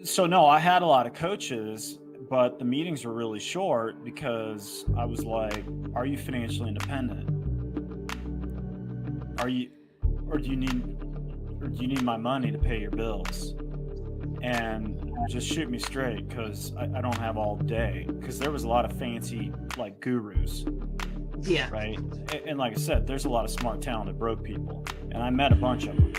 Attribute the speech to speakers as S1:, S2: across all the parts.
S1: So no, I had a lot of coaches, but the meetings were really short because I was like, are you financially independent? Are you, or do you need my money to pay your bills? And just shoot me straight, because I don't have all day, because there was a lot of fancy like gurus,
S2: Yeah.
S1: right? And like I said, there's a lot of smart, talented, broke people, and I met a bunch of them.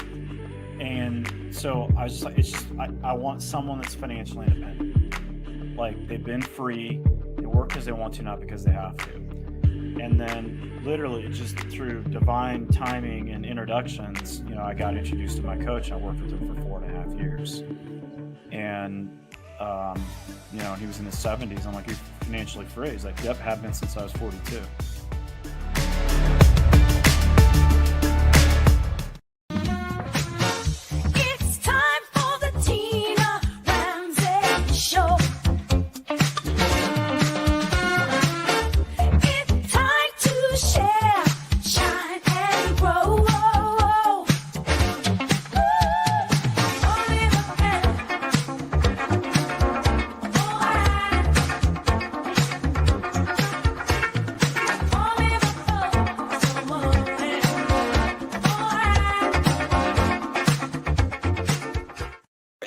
S1: And so I was just like, it's just, I want someone that's financially independent. Like, they've been free, they work because they want to, not because they have to. And then literally just through divine timing and introductions, I got introduced to my coach, and I worked with him for 4.5 years. And, he was in his 70s. I'm like, you're financially free? He's like, yep, have been since I was 42.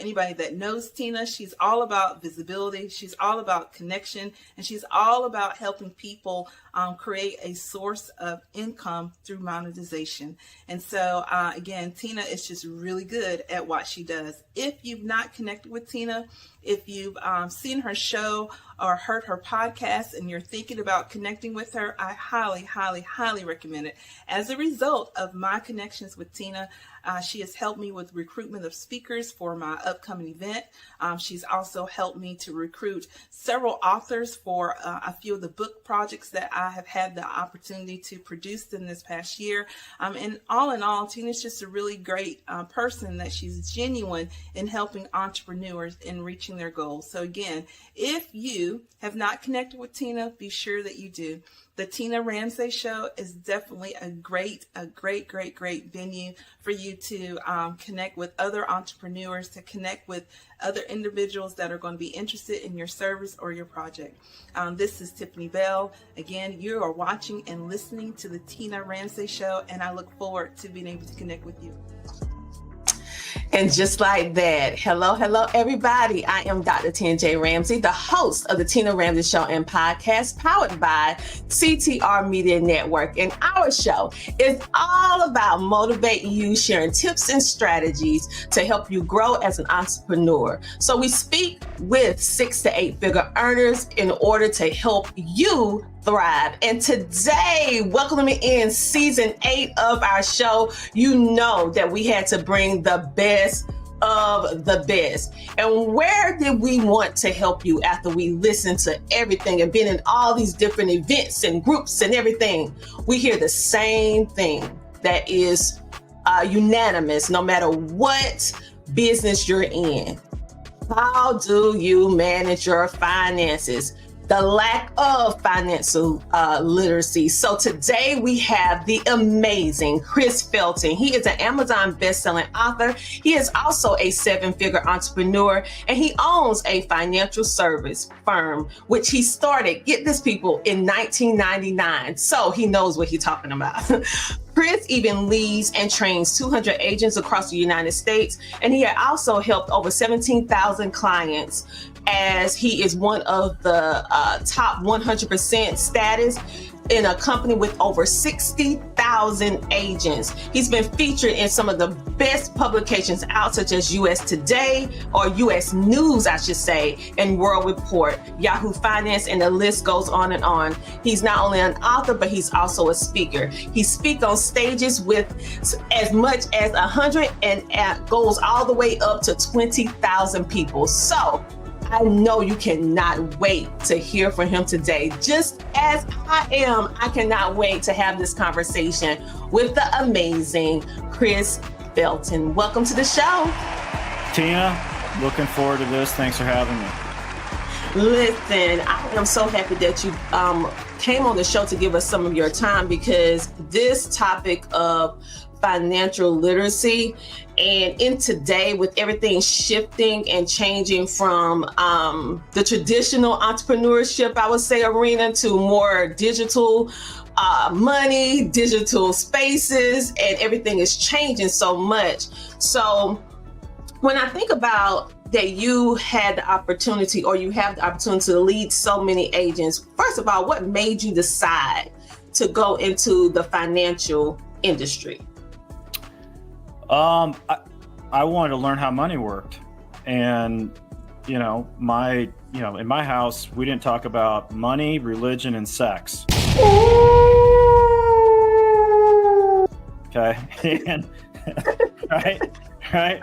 S2: Anybody that knows Tina, she's all about visibility, she's all about connection, and she's all about helping people create a source of income through monetization. And so again, Tina is just really good at what she does. If you've not connected with Tina, if you've seen her show or heard her podcast and you're thinking about connecting with her, I highly, highly, highly recommend it. As a result of my connections with Tina, she has helped me with recruitment of speakers for my upcoming event. She's also helped me to recruit several authors for a few of the book projects that I have had the opportunity to produce in this past year. And in all, Tina's just a really great person, that she's genuine in helping entrepreneurs in reaching their goals. So again, if you have not connected with Tina, be sure that you do. The Tina Ramsey Show is definitely a great venue for you to connect with other entrepreneurs, to connect with other individuals that are going to be interested in your service or your project. This is Tiffany Bell. Again, you are watching and listening to the Tina Ramsey Show, and I look forward to being able to connect with you.
S3: And just like that, hello, everybody. I am Dr. Tina J. Ramsey, the host of the Tina Ramsey Show and podcast, powered by CTR Media Network. And our show is all about motivating you, sharing tips and strategies to help you grow as an entrepreneur. So we speak with 6 to 8 figure earners in order to help you thrive. And today, welcoming in season 8 of our show, you know that we had to bring the best of the best. And where did we want to help you after we listened to everything and been in all these different events and groups and everything? We hear the same thing that is unanimous, no matter what business you're in. How do you manage your finances? The lack of financial literacy. So today we have the amazing Chris Felton. He is an Amazon best-selling author. He is also a 7-figure entrepreneur, and he owns a financial service firm, which he started, get this people, in 1999. So he knows what he's talking about. Chris even leads and trains 200 agents across the United States, and he had also helped over 17,000 clients, as he is one of the top 100% status in a company with over 60,000 agents. He's been featured in some of the best publications out, such as US Today, or US News, I should say, and World Report, Yahoo Finance, and the list goes on and on. He's not only an author, but he's also a speaker. He speaks on stages with as much as 100 and goes all the way up to 20,000 people. So I know you cannot wait to hear from him today. Just as I am, I cannot wait to have this conversation with the amazing Chris Felton. Welcome to the show.
S1: Tina, looking forward to this. Thanks for having me.
S3: Listen, I am so happy that you came on the show to give us some of your time, because this topic of financial literacy. And in today, with everything shifting and changing from the traditional entrepreneurship, I would say, arena to more digital money, digital spaces, and everything is changing so much. So when I think about that, you had the opportunity, or you have the opportunity to lead so many agents, first of all, what made you decide to go into the financial industry?
S1: I wanted to learn how money worked. And, in my house, we didn't talk about money, religion, and sex. Okay. And, right.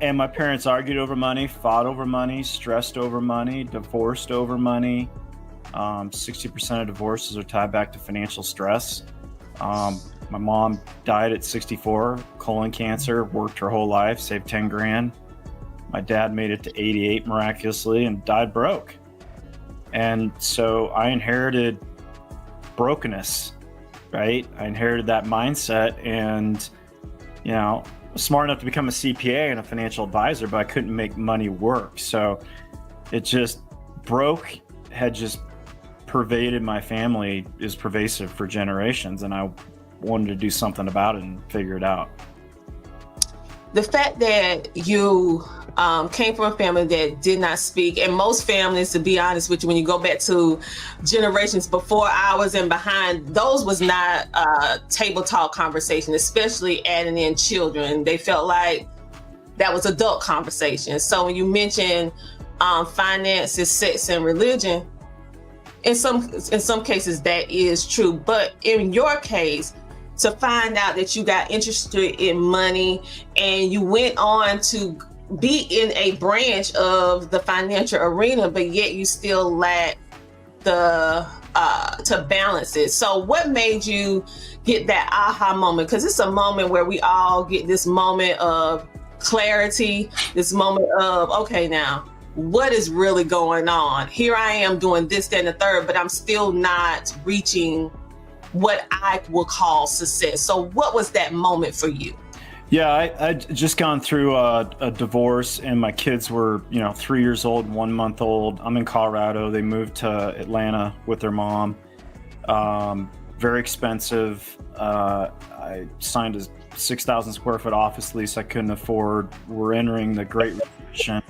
S1: And my parents argued over money, fought over money, stressed over money, divorced over money. 60% of divorces are tied back to financial stress. My mom died at 64, colon cancer, worked her whole life, saved 10 grand. My dad made it to 88 miraculously and died broke. And so I inherited brokenness, right? I inherited that mindset, and, was smart enough to become a CPA and a financial advisor, but I couldn't make money work. So it just had just pervaded my family, is pervasive for generations. And I wanted to do something about it and figure it out.
S3: The fact that you came from a family that did not speak, and most families, to be honest with you, when you go back to generations before ours and behind, those was not a table talk conversation, especially adding in children. They felt like that was adult conversation. So when you mention finances, sex, and religion, in some cases that is true. But in your case, to find out that you got interested in money and you went on to be in a branch of the financial arena, but yet you still lack the to balance it. So what made you get that aha moment? Because it's a moment where we all get this moment of clarity, this moment of, okay, now what is really going on? Here I am doing this, that, and the third, but I'm still not reaching what I will call success. So what was that moment for you?
S1: Yeah, I'd just gone through a divorce, and my kids were, 3 years old and 1 month old. I'm in Colorado. They moved to Atlanta with their mom. Very expensive. I signed a 6,000 square foot office lease I couldn't afford. We're entering the Great Recession.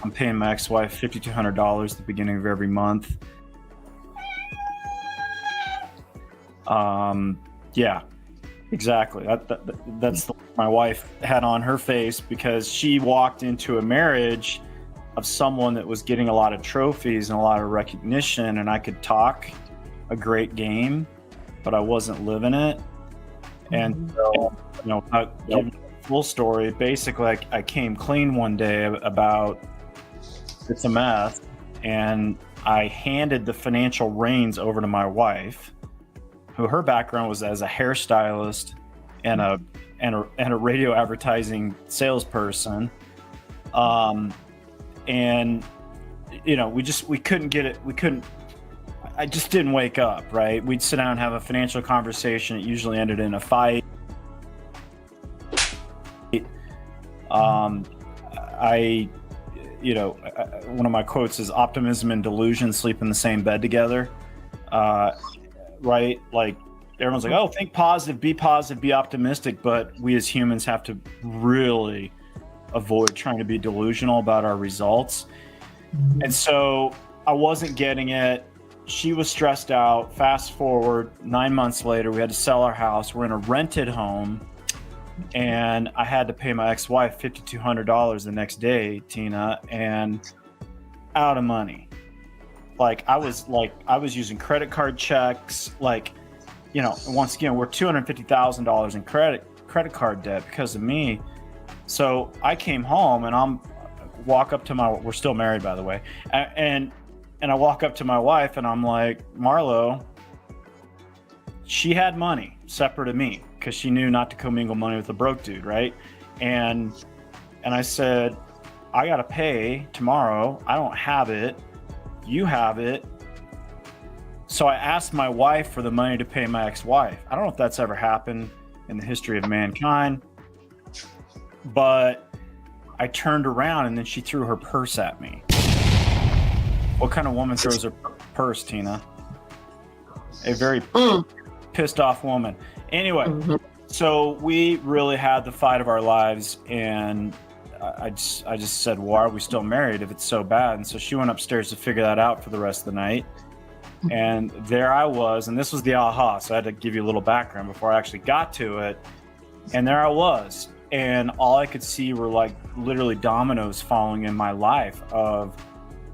S1: I'm paying my ex-wife $5,200 at the beginning of every month. Yeah, exactly. That's the look my wife had on her face, because she walked into a marriage of someone that was getting a lot of trophies and a lot of recognition, and I could talk a great game, but I wasn't living it. And so, giving the full story, basically I came clean one day about it's a mess, and I handed the financial reins over to my wife, who her background was as a hairstylist and a radio advertising salesperson. And we couldn't get it. I just didn't wake up, right? We'd sit down and have a financial conversation. It usually ended in a fight. One of my quotes is, optimism and delusion sleep in the same bed together. Right? Like, everyone's like, oh, think positive, be optimistic. But we as humans have to really avoid trying to be delusional about our results. And so I wasn't getting it. She was stressed out. Fast forward 9 months later, we had to sell our house. We're in a rented home, and I had to pay my ex-wife $5,200 the next day, Tina, and out of money. I was using credit card checks. Once again, we're $250,000 in credit card debt because of me. So I came home, and we're still married, by the way. And I walk up to my wife, and I'm like, Marlo, she had money separate of me because she knew not to commingle money with a broke dude, right? And I said, I got to pay tomorrow. I don't have it. You have it. So I asked my wife for the money to pay my ex-wife. I don't know if that's ever happened in the history of mankind, but I turned around and then she threw her purse at me. What kind of woman throws her purse, Tina? A very pissed off woman. Anyway, so we really had the fight of our lives, and I just said, why are we still married if it's so bad? And so she went upstairs to figure that out for the rest of the night. And there I was, and this was the aha, so I had to give you a little background before I actually got to it. And there I was, and all I could see were like literally dominoes falling in my life of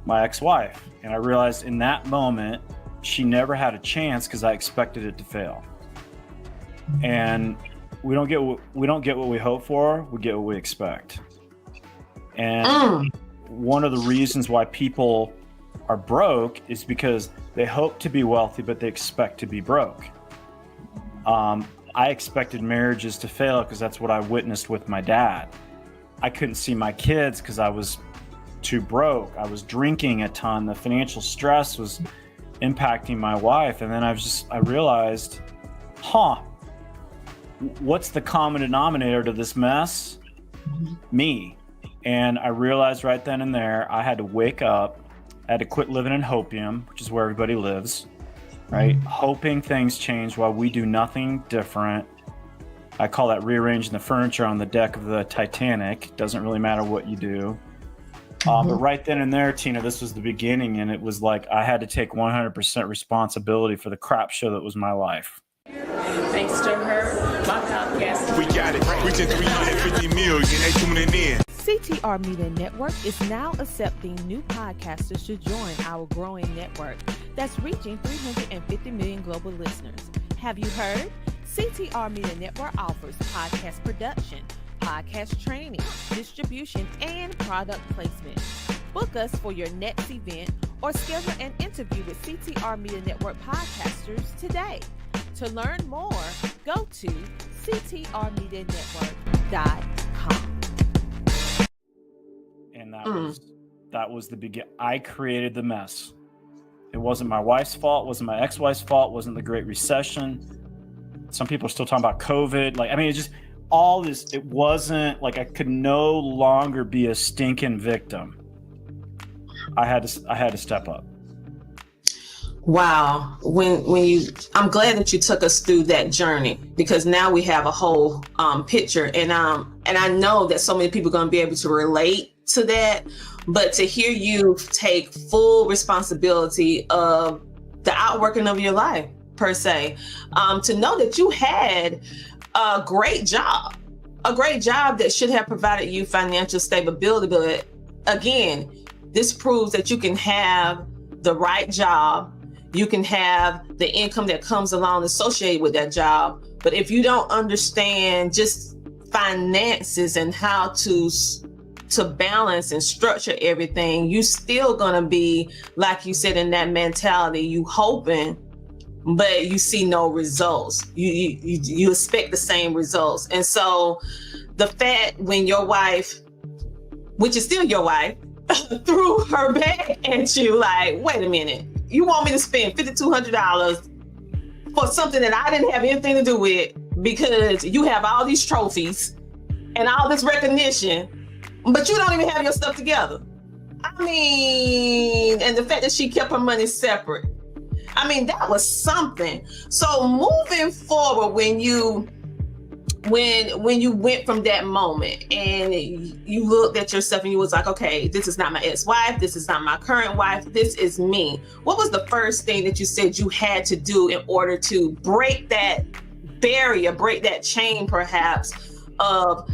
S1: my ex-wife. And I realized in that moment, she never had a chance because I expected it to fail. And we don't get what we hope for, we get what we expect. And one of the reasons why people are broke is because they hope to be wealthy, but they expect to be broke. I expected marriages to fail because that's what I witnessed with my dad. I couldn't see my kids because I was too broke. I was drinking a ton. The financial stress was impacting my wife. And then I realized, what's the common denominator to this mess? Me. And I realized right then and there, I had to wake up. I had to quit living in hopium, which is where everybody lives, right? Hoping things change while we do nothing different. I call that rearranging the furniture on the deck of the Titanic. Doesn't really matter what you do. But right then and there, Tina, this was the beginning, and it was like I had to take 100% responsibility for the crap show that was my life.
S3: Thanks to her, my podcast.
S4: We got it. Reaching 350 million. They tuning in.
S5: CTR Media Network is now accepting new podcasters to join our growing network that's reaching 350 million global listeners. Have you heard? CTR Media Network offers podcast production, podcast training, distribution, and product placement. Book us for your next event or schedule an interview with CTR Media Network podcasters today. To learn more, go to ctrmedianetwork.com.
S1: And that was the begin. I created the mess. It wasn't my wife's fault. It wasn't my ex-wife's fault. It wasn't the Great Recession. Some people are still talking about COVID. It's just all this. It wasn't like I could no longer be a stinking victim. I had to step up.
S3: Wow. I'm glad that you took us through that journey, because now we have a whole picture, and I know that so many people are going to be able to relate to that. But to hear you take full responsibility of the outworking of your life, per se, to know that you had a great job that should have provided you financial stability. But again, this proves that you can have the right job. You can have the income that comes along associated with that job. But if you don't understand just finances and how to balance and structure everything, you still gonna be, like you said, in that mentality, you hoping, but you see no results. You expect the same results. And so the fact when your wife, which is still your wife, threw her bag at you, like, wait a minute, you want me to spend $5,200 for something that I didn't have anything to do with, because you have all these trophies and all this recognition, but you don't even have your stuff together. I mean, and the fact that she kept her money separate, I mean, that was something. So moving forward, when you went from that moment and you looked at yourself and you was like, okay, this is not my ex-wife, this is not my current wife, this is me. What was the first thing that you said you had to do in order to break that barrier, break that chain perhaps, of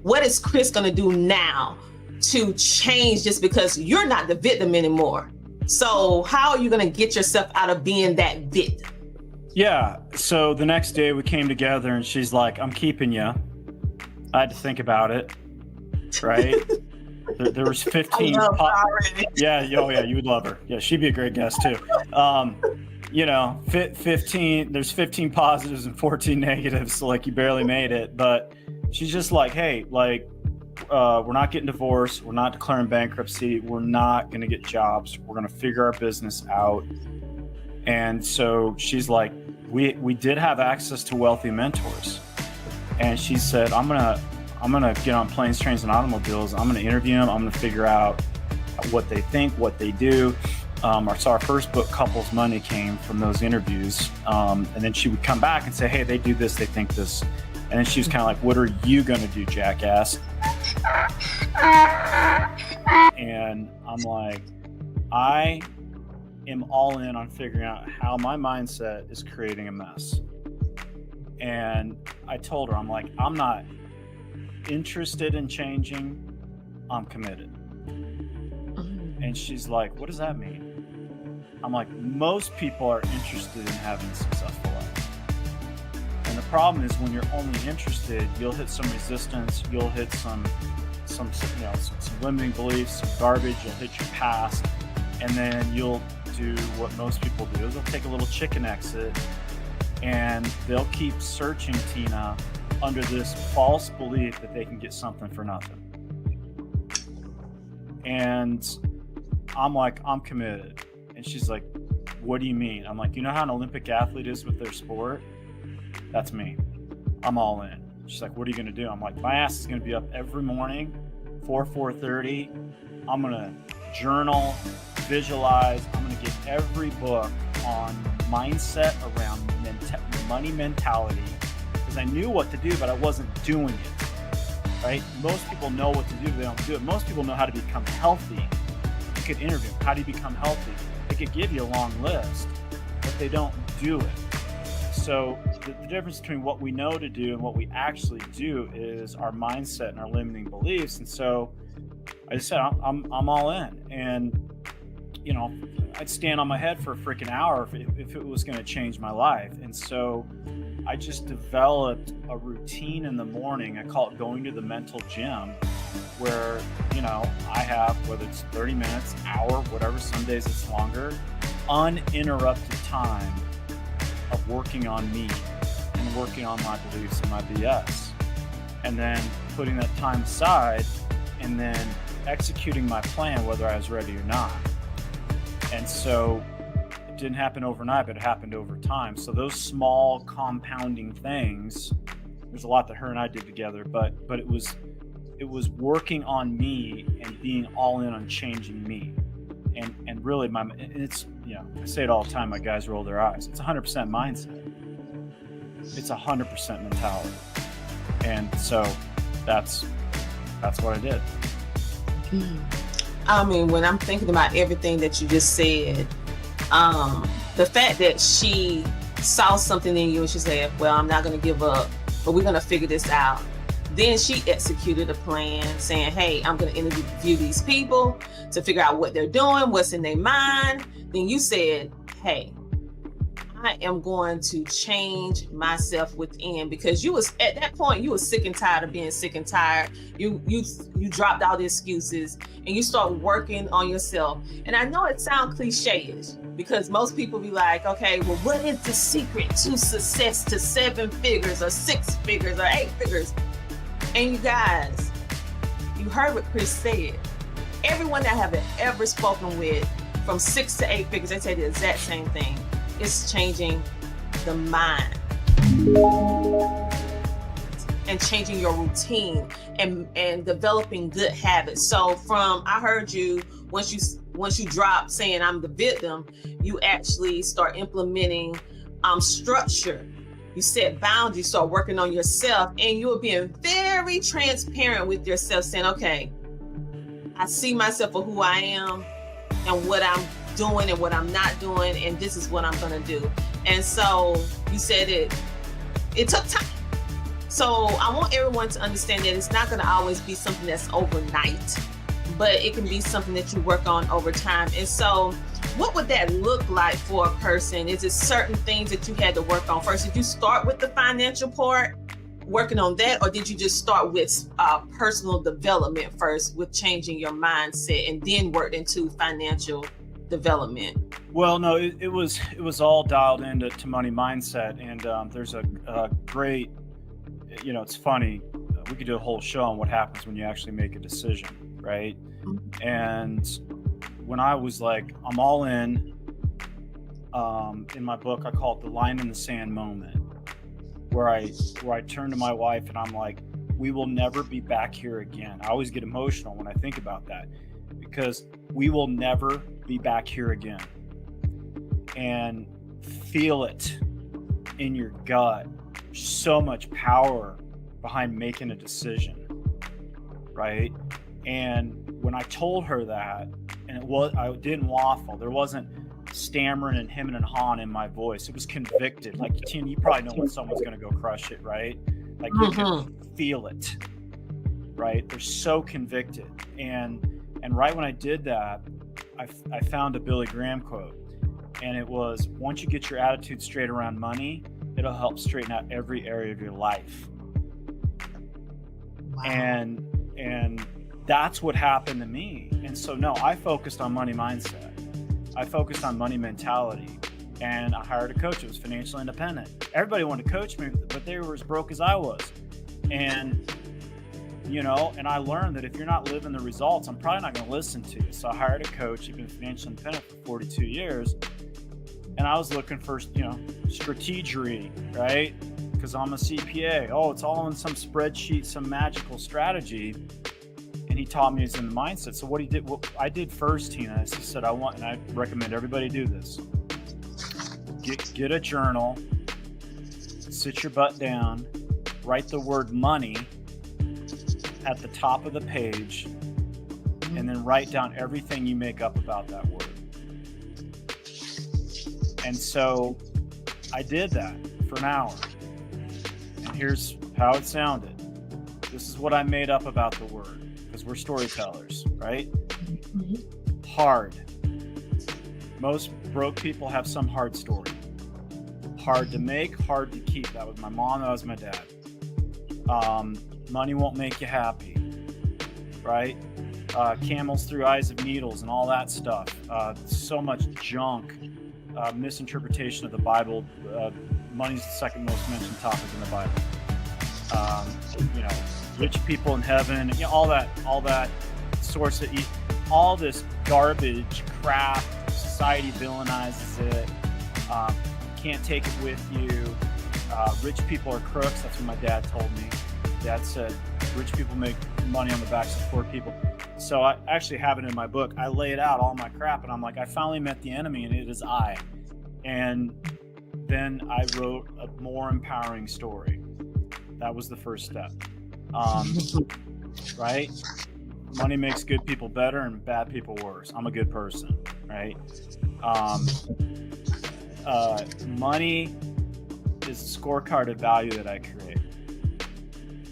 S3: what is Chris gonna do now to change, just because you're not the victim anymore? So how are you gonna get yourself out of being that victim?
S1: Yeah. So the next day we came together and she's like, I'm keeping you. I had to think about it. Right. there was 15. Yeah. Oh yeah. You would love her. Yeah. She'd be a great guest too. 15, there's 15 positives and 14 negatives. So like you barely made it, but she's just like, hey, like, we're not getting divorced. We're not declaring bankruptcy. We're not going to get jobs. We're going to figure our business out. And so she's like, we did have access to wealthy mentors. And she said, I'm gonna get on planes, trains, and automobiles. I'm gonna interview them. I'm gonna figure out what they think, what they do. So our first book, Couples Money, came from those interviews. And then she would come back and say, hey, they do this, they think this. And then she was kind of like, what are you gonna do, jackass? And I'm like, I am all in on figuring out how my mindset is creating a mess. And I told her, I'm like, I'm not interested in changing, I'm committed. And she's like, what does that mean? I'm like, most people are interested in having a successful life. And the problem is when you're only interested, you'll hit some resistance, you'll hit some limiting beliefs, some garbage, you'll hit your past, and then you'll do what most people do, is they'll take a little chicken exit and they'll keep searching, Tina, under this false belief that they can get something for nothing. And I'm like, I'm committed. And she's like, what do you mean? I'm like, you know how an Olympic athlete is with their sport? That's me. I'm all in. She's like, what are you going to do? I'm like, my ass is going to be up every morning, 4:30. I'm going to journal, visualize. I'm going to get every book on mindset around money mentality, because I knew what to do, but I wasn't doing it, right? Most people know what to do, but they don't do it. Most people know how to become healthy. You could interview them. How do you become healthy? They could give you a long list, but they don't do it. So the difference between what we know to do and what we actually do is our mindset and our limiting beliefs. And so I just said, I'm all in. And, you know, I'd stand on my head for a freaking hour if it was going to change my life. And so I just developed a routine in the morning. I call it going to the mental gym, where, you know, I have, whether it's 30 minutes, hour, whatever, some days it's longer, uninterrupted time of working on me and working on my beliefs and my BS. And then putting that time aside and then executing my plan, whether I was ready or not. And so it didn't happen overnight, but it happened over time. So those small compounding things, there's a lot that her and I did together, but it was working on me and being all in on changing me. And really it's, you know, I say it all the time, my guys roll their eyes. It's 100% mindset. It's 100% mentality. And so that's what I did.
S3: I mean, when I'm thinking about everything that you just said, the fact that she saw something in you and she said, well, I'm not going to give up, but we're going to figure this out. Then she executed a plan saying, hey, I'm going to interview these people to figure out what they're doing, what's in their mind. Then you said, hey, I am going to change myself within, because you was at that point, you was sick and tired of being sick and tired. You dropped all the excuses and you start working on yourself. And I know it sounds cliche-ish, because most people be like, okay, well, what is the secret to success, to 7 figures or 6 figures or 8 figures? And you guys, you heard what Chris said. Everyone that I have ever spoken with, from 6 to 8 figures, they say the exact same thing. It's changing the mind and changing your routine and developing good habits. So I heard you, once you drop saying I'm the victim, you actually start implementing structure. You set boundaries, start working on yourself, and you're being very transparent with yourself, saying, okay, I see myself for who I am and what I'm doing and what I'm not doing, and this is what I'm going to do. And so you said it took time. So I want everyone to understand that it's not going to always be something that's overnight, but it can be something that you work on over time. And so what would that look like for a person? Is it certain things that you had to work on first? Did you start with the financial part, working on that, or did you just start with personal development first, with changing your mindset, and then worked into financial development?
S1: Well, no, it was all dialed into money mindset. And there's a great, you know, it's funny, we could do a whole show on what happens when you actually make a decision, right? Mm-hmm. And when I was like, I'm all in, in my book, I call it the line in the sand moment, where I turn to my wife and I'm like, we will never be back here again. I always get emotional when I think about that, because we will never be back here again. And feel it in your gut. There's so much power behind making a decision, right? And when I told her that, and I didn't waffle, there wasn't stammering and hemming and hawing in my voice. It was convicted. Like, Tina, you probably know when someone's going to go crush it, right? Like, you can feel it, right? They're so convicted. And right when I did that, I found a Billy Graham quote, and it was, once you get your attitude straight around money, it'll help straighten out every area of your life. Wow. And that's what happened to me. And so, no, I focused on money mindset. I focused on money mentality, and I hired a coach that was financially independent. Everybody wanted to coach me, but they were as broke as I was. And, you know, and I learned that if you're not living the results, I'm probably not going to listen to you. So I hired a coach. He'd been financially independent for 42 years. And I was looking for, you know, strategery, right? Because I'm a CPA. Oh, it's all in some spreadsheet, some magical strategy. And he taught me it's in the mindset. So what I did first, Tina, is he said, and I recommend everybody do this. Get a journal, sit your butt down, write the word money at the top of the page, and then write down everything you make up about that word. And so I did that for an hour. And here's how it sounded. This is what I made up about the word, because we're storytellers, right? Hard. Most broke people have some hard story. Hard to make, hard to keep. That was my mom, that was my dad. Money won't make you happy, right? Camels through eyes of needles and all that stuff. So much junk. Misinterpretation of the Bible. Money's the second most mentioned topic in the Bible. You know, rich people in heaven, you know, all that source of all this garbage crap. Society villainizes it. Can't take it with you. Rich people are crooks. That's what my dad told me. Dad said rich people make money on the backs of poor people. So I actually have it in my book. I lay it out, all my crap, and I'm like, I finally met the enemy, and it is I. And then I wrote a more empowering story. That was the first step. Right? Money makes good people better and bad people worse. I'm a good person, right? Money is a scorecard of value that I create,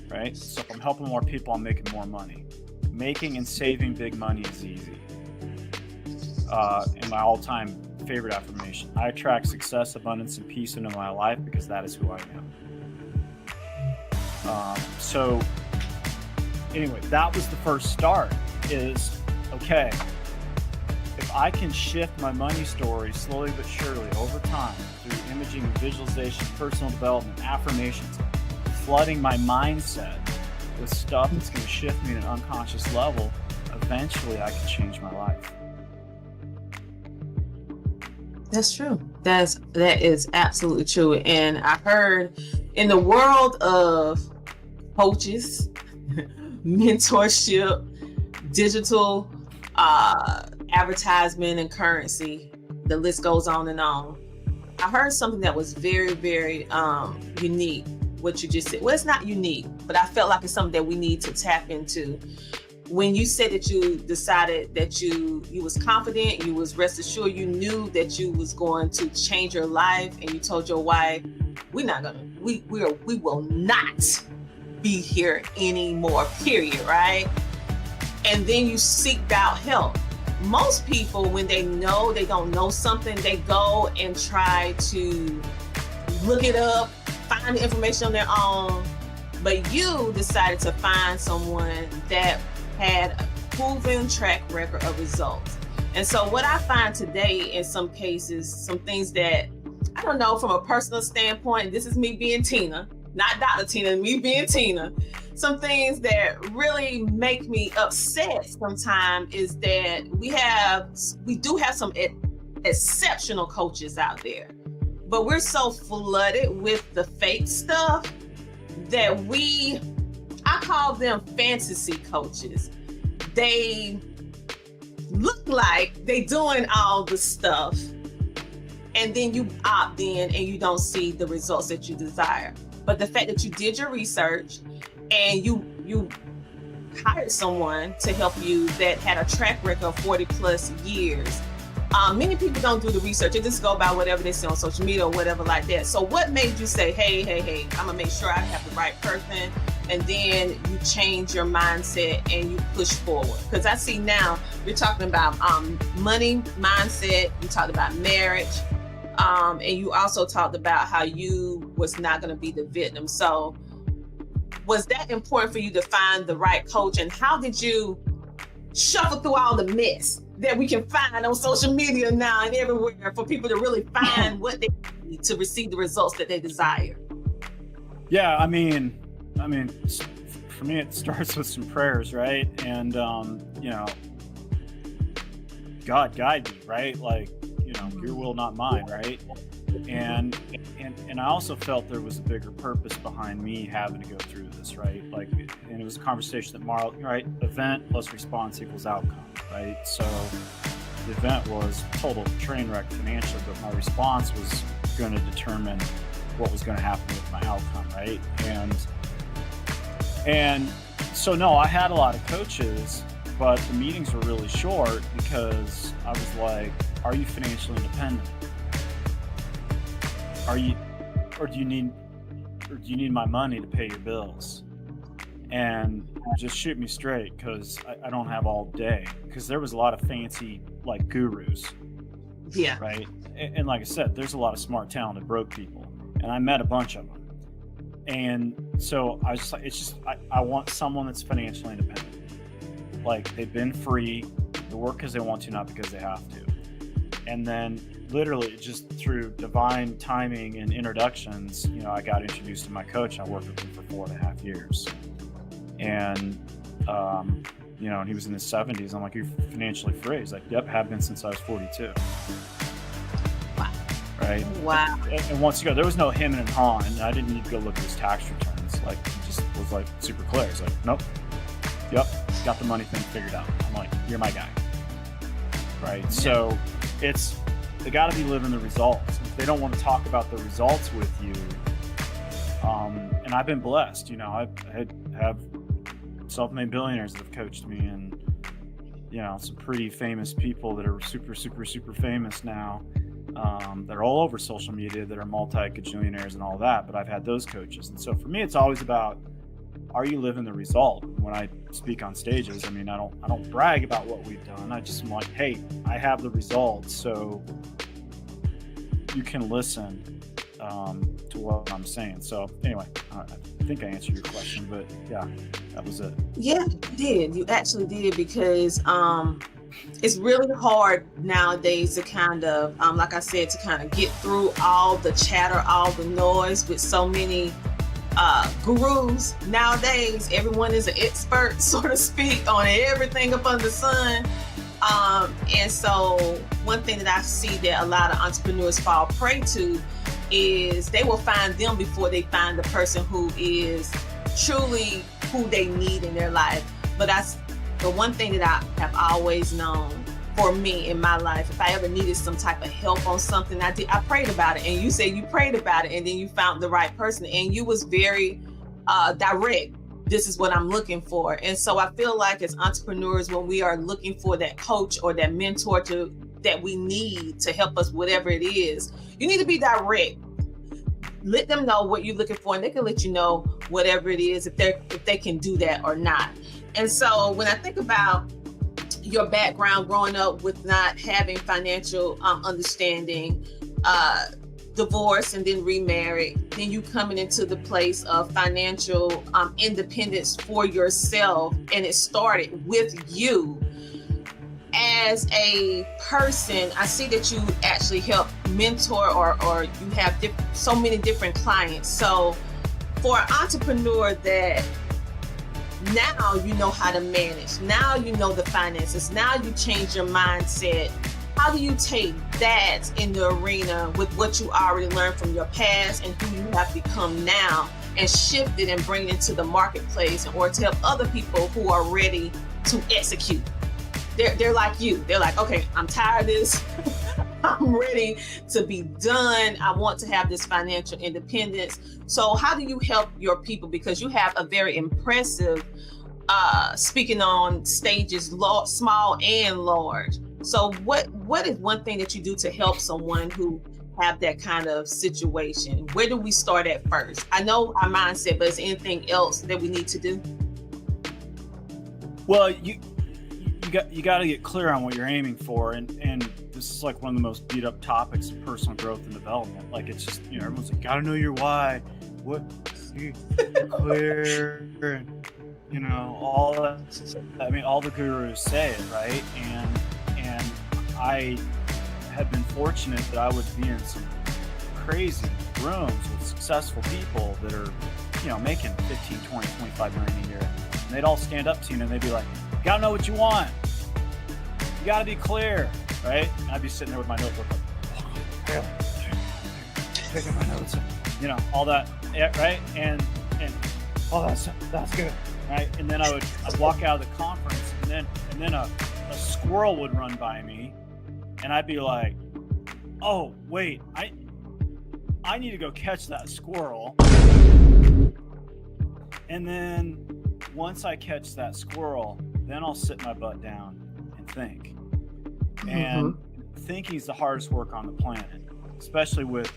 S1: right? So if I'm helping more people, I'm making more money. Making and saving big money is easy. And my all-time favorite affirmation: I attract success, abundance, and peace into my life because that is who I am. So anyway, that was the first start, is, okay, if I can shift my money story slowly but surely over time through imaging and visualization, personal development, affirmations, flooding my mindset with stuff that's going to shift me at an unconscious level, eventually I can change my life.
S3: That's true. That is absolutely true. And I heard in the world of coaches, mentorship, digital advertisement and currency, the list goes on and on. I heard something that was very, very unique, what you just said. Well, it's not unique, but I felt like it's something that we need to tap into. When you said that you decided that you was confident, you was rest assured, you knew that you was going to change your life, and you told your wife, we will not be here anymore, period, right? And then you seeked out help. Most people, when they know they don't know something, they go and try to look it up, find the information on their own. But you decided to find someone that had a proven track record of results. And so what I find today, in some cases, some things that, I don't know, from a personal standpoint, this is me being Tina, not Dr. Tina, me being Tina, some things that really make me upset sometimes is that we do have some exceptional coaches out there, but we're so flooded with the fake stuff that I call them fantasy coaches. They look like they doing all the stuff, and then you opt in and you don't see the results that you desire. But the fact that you did your research and you hired someone to help you that had a track record of 40 plus years. Many people don't do the research. They just go by whatever they see on social media or whatever like that. So what made you say, hey, I'm gonna make sure I have the right person, and then you change your mindset and you push forward? Because I see now you're talking about money mindset, you talked about marriage, and you also talked about how you was not gonna be the victim. So was that important for you to find the right coach, and how did you shuffle through all the mess that we can find on social media now and everywhere for people to really find what they need to receive the results that they desire?
S1: Yeah, I mean, for me, it starts with some prayers, right? And, God guide me, right? Like, your will, not mine, right? And I also felt there was a bigger purpose behind me having to go through this, right? Like, and it was a conversation that right? Event plus response equals outcome, right? So the event was total train wreck financially, but my response was going to determine what was going to happen with my outcome, right? And so no, I had a lot of coaches, but the meetings were really short because I was like, are you financially independent? Or do you need my money to pay your bills? And just shoot me straight, because I don't have all day. Because there was a lot of fancy like gurus,
S3: Yeah.
S1: right? And like I said, there's a lot of smart, talented, broke people, and I met a bunch of them. And so I was just like, I want someone that's financially independent. Like, they've been free, they work because they want to, not because they have to. And then literally just through divine timing and introductions, I got introduced to my coach. I worked with him for 4.5 years. And, and he was in his 70s. I'm like, you're financially free? He's like, yep, have been since I was 42.
S3: Wow.
S1: Right?
S3: Wow.
S1: And once you go, there was no him and hawing. I didn't need to go look at his tax returns. Like, he just was like super clear. He's like, nope, yep, got the money thing figured out. I'm like, you're my guy. Right? Yeah. So they got to be living the results. If they don't want to talk about the results with you, and I've been blessed, I have self-made billionaires that have coached me, and some pretty famous people that are super, super, super famous now, that are all over social media, that are multi-gajillionaires and all that. But I've had those coaches, and so for me, it's always about, are you living the result? When I speak on stages, I don't brag about what we've done. I just am like, hey, I have the results, so you can listen to what I'm saying. So anyway, I think I answered your question, but yeah, that was it.
S3: Yeah, you did. You actually did, because it's really hard nowadays to kind of, like I said, to kind of get through all the chatter, all the noise with so many gurus. Nowadays, everyone is an expert, so to speak, on everything up under the sun. And so one thing that I see that a lot of entrepreneurs fall prey to is they will find them before they find the person who is truly who they need in their life. But the one thing that I have always known for me in my life, if I ever needed some type of help on something, I prayed about it. And you said you prayed about it, and then you found the right person, and you was very direct. This is what I'm looking for. And so I feel like as entrepreneurs, when we are looking for that coach or that mentor that we need to help us, whatever it is, you need to be direct. Let them know what you're looking for, and they can let you know whatever it is, if they can do that or not. And so when I think about your background growing up with not having financial understanding, divorce, and then remarried, then you coming into the place of financial independence for yourself, and it started with you. As a person, I see that you actually help mentor or you have so many different clients. So for an entrepreneur that now you know how to manage, now you know the finances, now you change your mindset, how do you take that in the arena with what you already learned from your past and who you have become now and shift it and bring it into the marketplace or to help other people who are ready to execute? They're like you. They're like, okay, I'm tired of this. I'm ready to be done. I want to have this financial independence. So how do you help your people? Because you have a very impressive speaking on stages, small and large. So what is one thing that you do to help someone who have that kind of situation? Where do we start at first? I know our mindset, but is there anything else that we need to do?
S1: Well, you got to get clear on what you're aiming for, and this is like one of the most beat up topics of personal growth and development. Like, it's just, everyone's like, gotta know your why. What you clear, all that. I mean, all the gurus say it, right? And I had been fortunate that I would be in some crazy rooms with successful people that are, making 15, 20, 25 million a year. And they'd all stand up to you and they'd be like, you gotta know what you want. You gotta be clear, right? And I'd be sitting there with my notebook, like, taking my notes, all that, right? And oh, that's good, right? And then I'd walk out of the conference, and then a squirrel would run by me, and I'd be like, oh wait, I need to go catch that squirrel. And then once I catch that squirrel, then I'll sit my butt down and think. And thinking is the hardest work on the planet, especially with,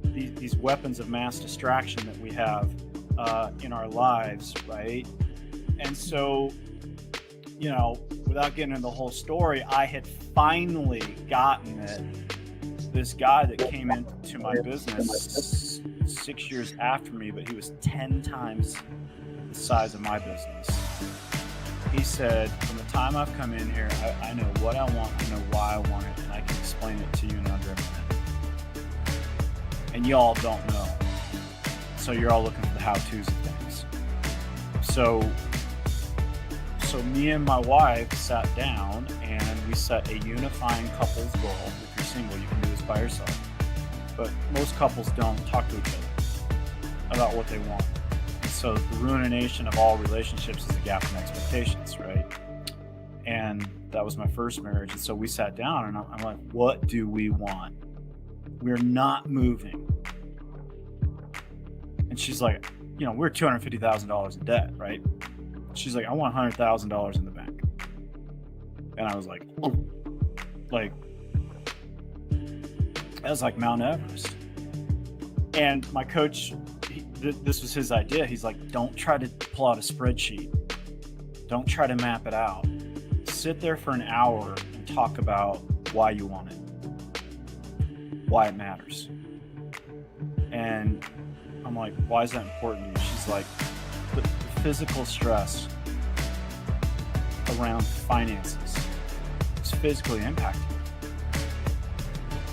S1: these weapons of mass distraction that we have in our lives, right? And so, without getting into the whole story, I had finally gotten it. This guy that came into my business 6 years after me, but he was 10 times the size of my business. He said, from the time I've come in here, I know what I want, I know why I want it, and I can explain it to you in under a minute. And y'all don't know. So you're all looking for the how-tos of things. So me and my wife sat down and we set a unifying couples goal. If you're single, you can do this by yourself. But most couples don't talk to each other about what they want. And so the ruination of all relationships is a gap in expectations, right? And that was my first marriage. And so we sat down and I'm like, what do we want? We're not moving. And she's like, we're $250,000 in debt, right? She's like, I want $100,000 in the bank. And I was like, oh. That was like Mount Everest. And my coach, this was his idea. He's like, don't try to pull out a spreadsheet. Don't try to map it out. Sit there for an hour and talk about why you want it, why it matters. And I'm like, why is that important to you? She's like, the physical stress around finances is physically impacting me.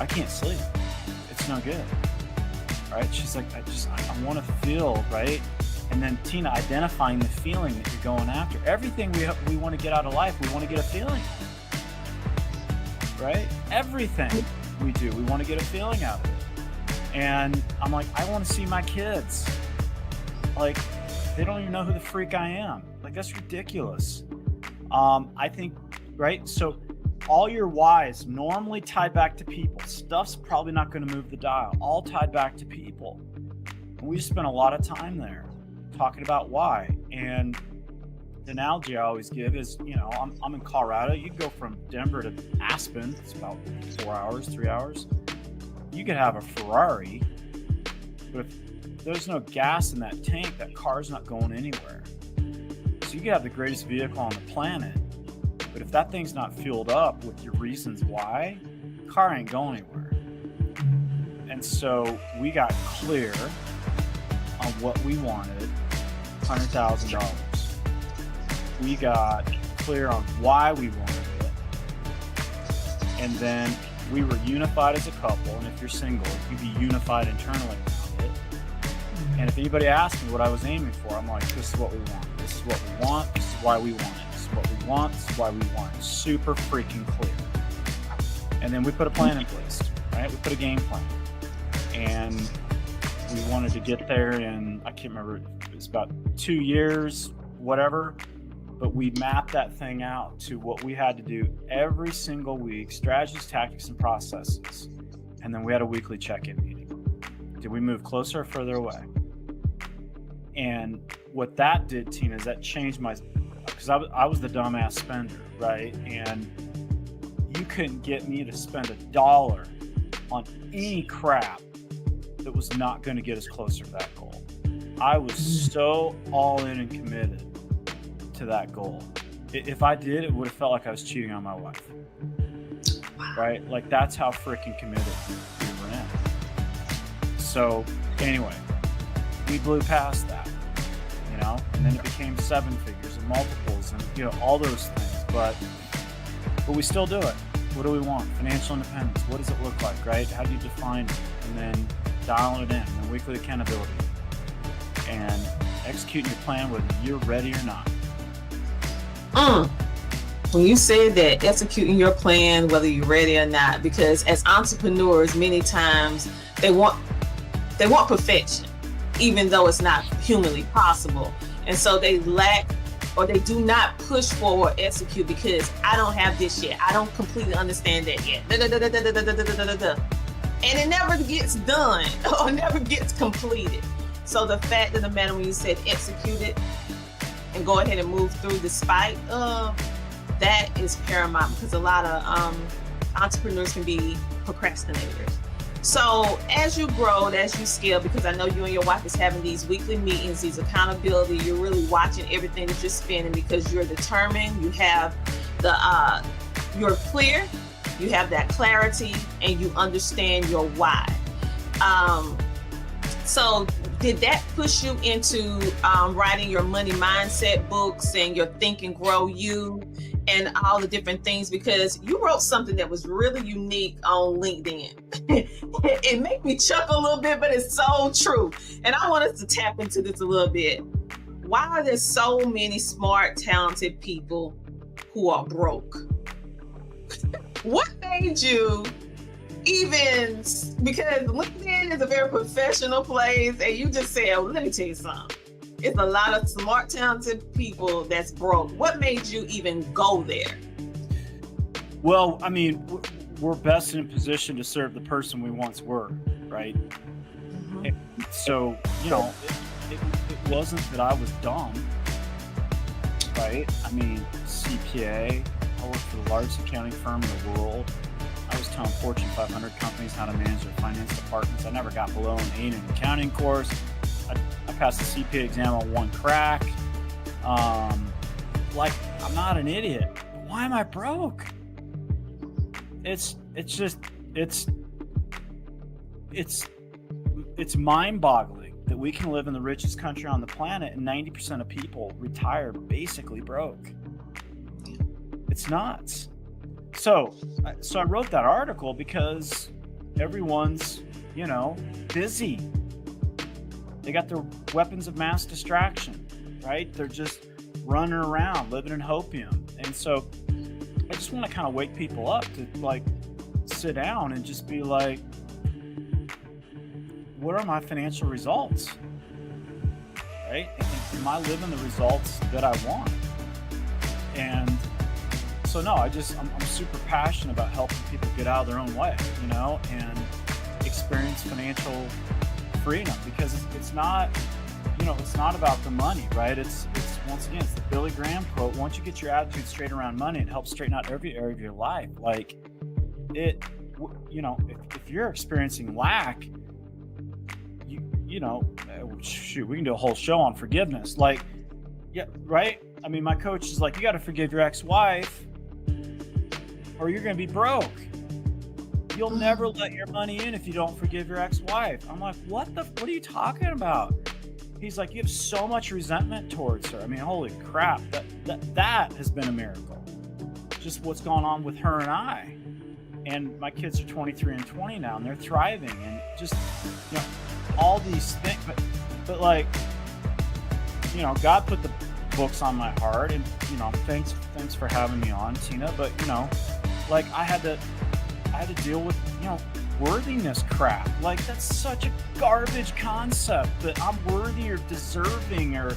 S1: I can't sleep. It's no good. Right? She's like, I want to feel, right? And then Tina, identifying the feeling that you're going after. Everything we want to get out of life, we want to get a feeling. Right? Everything we do, we want to get a feeling out of it. And I'm like, I want to see my kids. Like, they don't even know who the freak I am. Like, that's ridiculous. I think, right? So all your whys normally tied back to people. Stuff's probably not going to move the dial. All tied back to people. And we spent a lot of time there talking about why. And the analogy I always give is, I'm in Colorado. You go from Denver to Aspen. It's about 4 hours, 3 hours. You could have a Ferrari, but if there's no gas in that tank, that car's not going anywhere. So you could have the greatest vehicle on the planet, but if that thing's not fueled up with your reasons why, the car ain't going anywhere. And so we got clear on what we wanted, $100,000. We got clear on why we wanted it, and then we were unified as a couple. And if you're single, you can be unified internally around it. And if anybody asked me what I was aiming for, I'm like, this is what we want. This is what we want. This is why we want it. This is what we want. This is why we want it. Super freaking clear. And then we put a plan in place, right? We put a game plan. And we wanted to get there in, I can't remember, it was about 2 years, whatever. But we mapped that thing out to what we had to do every single week, strategies, tactics, and processes. And then we had a weekly check-in meeting. Did we move closer or further away? And what that did, Tina, is that changed my, because I was the dumbass spender, right? And you couldn't get me to spend $1 on any crap that was not going to get us closer to that goal. I was so all in and committed to that goal. If I did, it would have felt like I was cheating on my wife. Right? Like, that's how freaking committed we were in. So anyway, we blew past that, you know, and then it became 7 figures and multiples and, you know, all those things. But we still do it. What do we want? Financial independence. What does it look like, right? How do you define it? And then dialing it in, and weekly accountability, and executing your plan whether you're ready or not.
S3: When you say that, executing your plan whether you're ready or not, because as entrepreneurs, many times they want perfection, even though it's not humanly possible, and so they lack, or they do not push forward, execute, because I don't have this yet. I don't completely understand that yet. And it never gets done or never gets completed. So the fact of the matter, when you said execute it and go ahead and move through despite that is paramount, because a lot of entrepreneurs can be procrastinators. So as you grow, as you scale, because I know you and your wife is having these weekly meetings, these accountability, you're really watching everything that you're spending, because you're determined, you have you're clear, you have that clarity, and you understand your why. So did that push you into writing your money mindset books and your Think and Grow You and all the different things? Because you wrote something that was really unique on LinkedIn. It made me chuckle a little bit, but it's so true. And I want us to tap into this a little bit. Why are there so many smart, talented people who are broke? What made you even, because LinkedIn is a very professional place, and you just said, well, let me tell you something. It's a lot of smart, talented people that's broke. What made you even go there?
S1: Well, I mean, we're best in a position to serve the person we once were, right? Mm-hmm. So, you know, it wasn't that I was dumb, right? I mean, CPA, I worked for the largest accounting firm in the world. I was telling Fortune 500 companies how to manage their finance departments. I never got below an 8 in an accounting course. I passed the CPA exam on one crack. Like, I'm not an idiot. Why am I broke? It's mind-boggling that we can live in the richest country on the planet and 90% of people retire basically broke. It's nuts. So I wrote that article because everyone's, you know, busy. They got their weapons of mass distraction, right? They're just running around, living in hopium. And so I just want to kind of wake people up to, like, sit down and just be like, what are my financial results? Right? Am I living the results that I want? And so no, I'm super passionate about helping people get out of their own way, you know, and experience financial freedom, because it's not, you know, it's not about the money, right? It's once again, it's the Billy Graham quote. Once you get your attitude straight around money, it helps straighten out every area of your life. Like, it, you know, if you're experiencing lack, you know, shoot, we can do a whole show on forgiveness. Like, yeah, right? I mean, my coach is like, you got to forgive your ex-wife or you're going to be broke. You'll never let your money in if you don't forgive your ex-wife. I'm like, what are you talking about? He's like, you have so much resentment towards her. I mean, holy crap, that has been a miracle. Just what's going on with her and I. And my kids are 23 and 20 now, and they're thriving, and just, you know, all these things. But like, you know, God put the books on my heart, and, you know, thanks for having me on, Tina. But, you know, like, I had to I had to deal with, worthiness crap. Like, that's such a garbage concept, that I'm worthy or deserving, or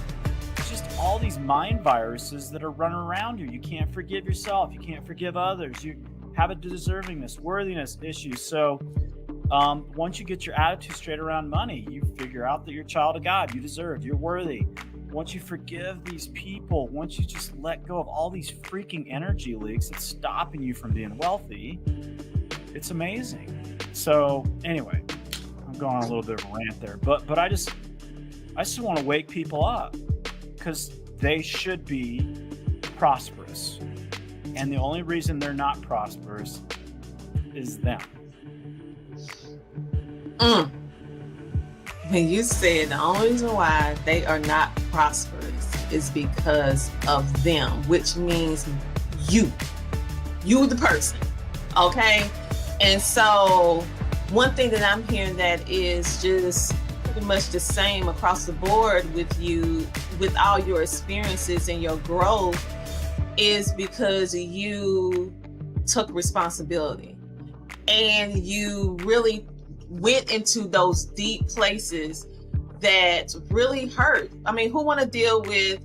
S1: just all these mind viruses that are running around you. You can't forgive yourself. You can't forgive others. You have a deservingness, worthiness issue. So once you get your attitude straight around money, you figure out that you're a child of God. You deserve, you're worthy. Once you forgive these people, once you just let go of all these freaking energy leaks that's stopping you from being wealthy, it's amazing. So anyway, I'm going on a little bit of a rant there, but I just want to wake people up, because they should be prosperous. And the only reason they're not prosperous is them.
S3: When you said the only reason why they are not prosperous is because of them, which means you the person, okay? And so one thing that I'm hearing that is just pretty much the same across the board with you, with all your experiences and your growth, is because you took responsibility and you really went into those deep places that really hurt. I mean, who want to deal with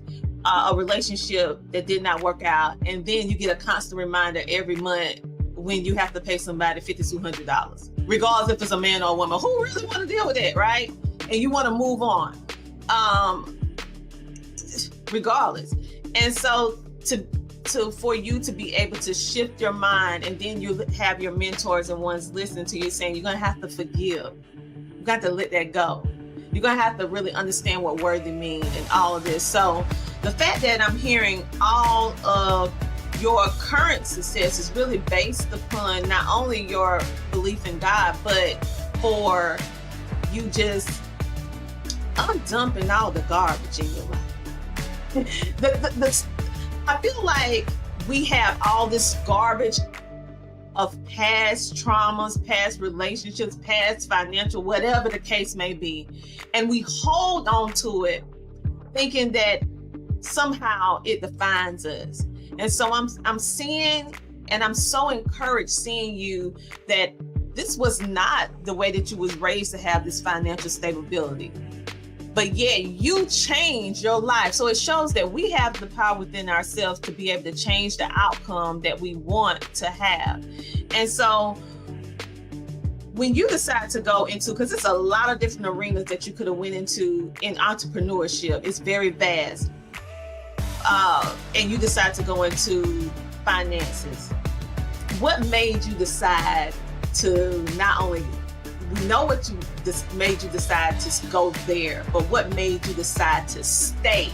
S3: a relationship that did not work out, and then you get a constant reminder every month when you have to pay somebody $5,200, regardless if it's a man or a woman? Who really want to deal with that, right? And you want to move on, regardless. And so for you to be able to shift your mind, and then you have your mentors and ones listening to you saying, you're going to have to forgive. You got to let that go. You're going to have to really understand what worthy means and all of this. So the fact that I'm hearing all of your current success is really based upon not only your belief in God, but for you just undumping all the garbage in your life. I feel like we have all this garbage of past traumas, past relationships, past financial, whatever the case may be. And we hold on to it thinking that somehow it defines us. And so I'm seeing, and I'm so encouraged seeing you, that this was not the way that you was raised to have this financial stability. But yeah, you changed your life. So it shows that we have the power within ourselves to be able to change the outcome that we want to have. And so when you decide to go into, because it's a lot of different arenas that you could have went into in entrepreneurship, it's very vast. And you decide to go into finances. What made you decide to not only, we know what you made you decide to go there, but what made you decide to stay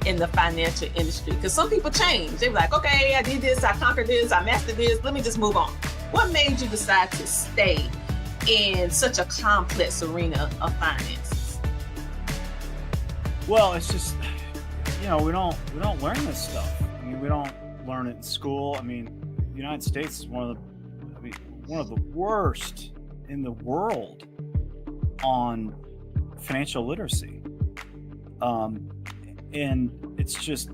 S3: in the financial industry? Because some people change. They're like, okay, I did this, I conquered this, I mastered this, let me just move on. What made you decide to stay in such a complex arena of finances?
S1: Well, it's just, we don't learn this stuff. I mean, we don't learn it in school. I mean, the United States is one of the worst in the world on financial literacy. And it's just,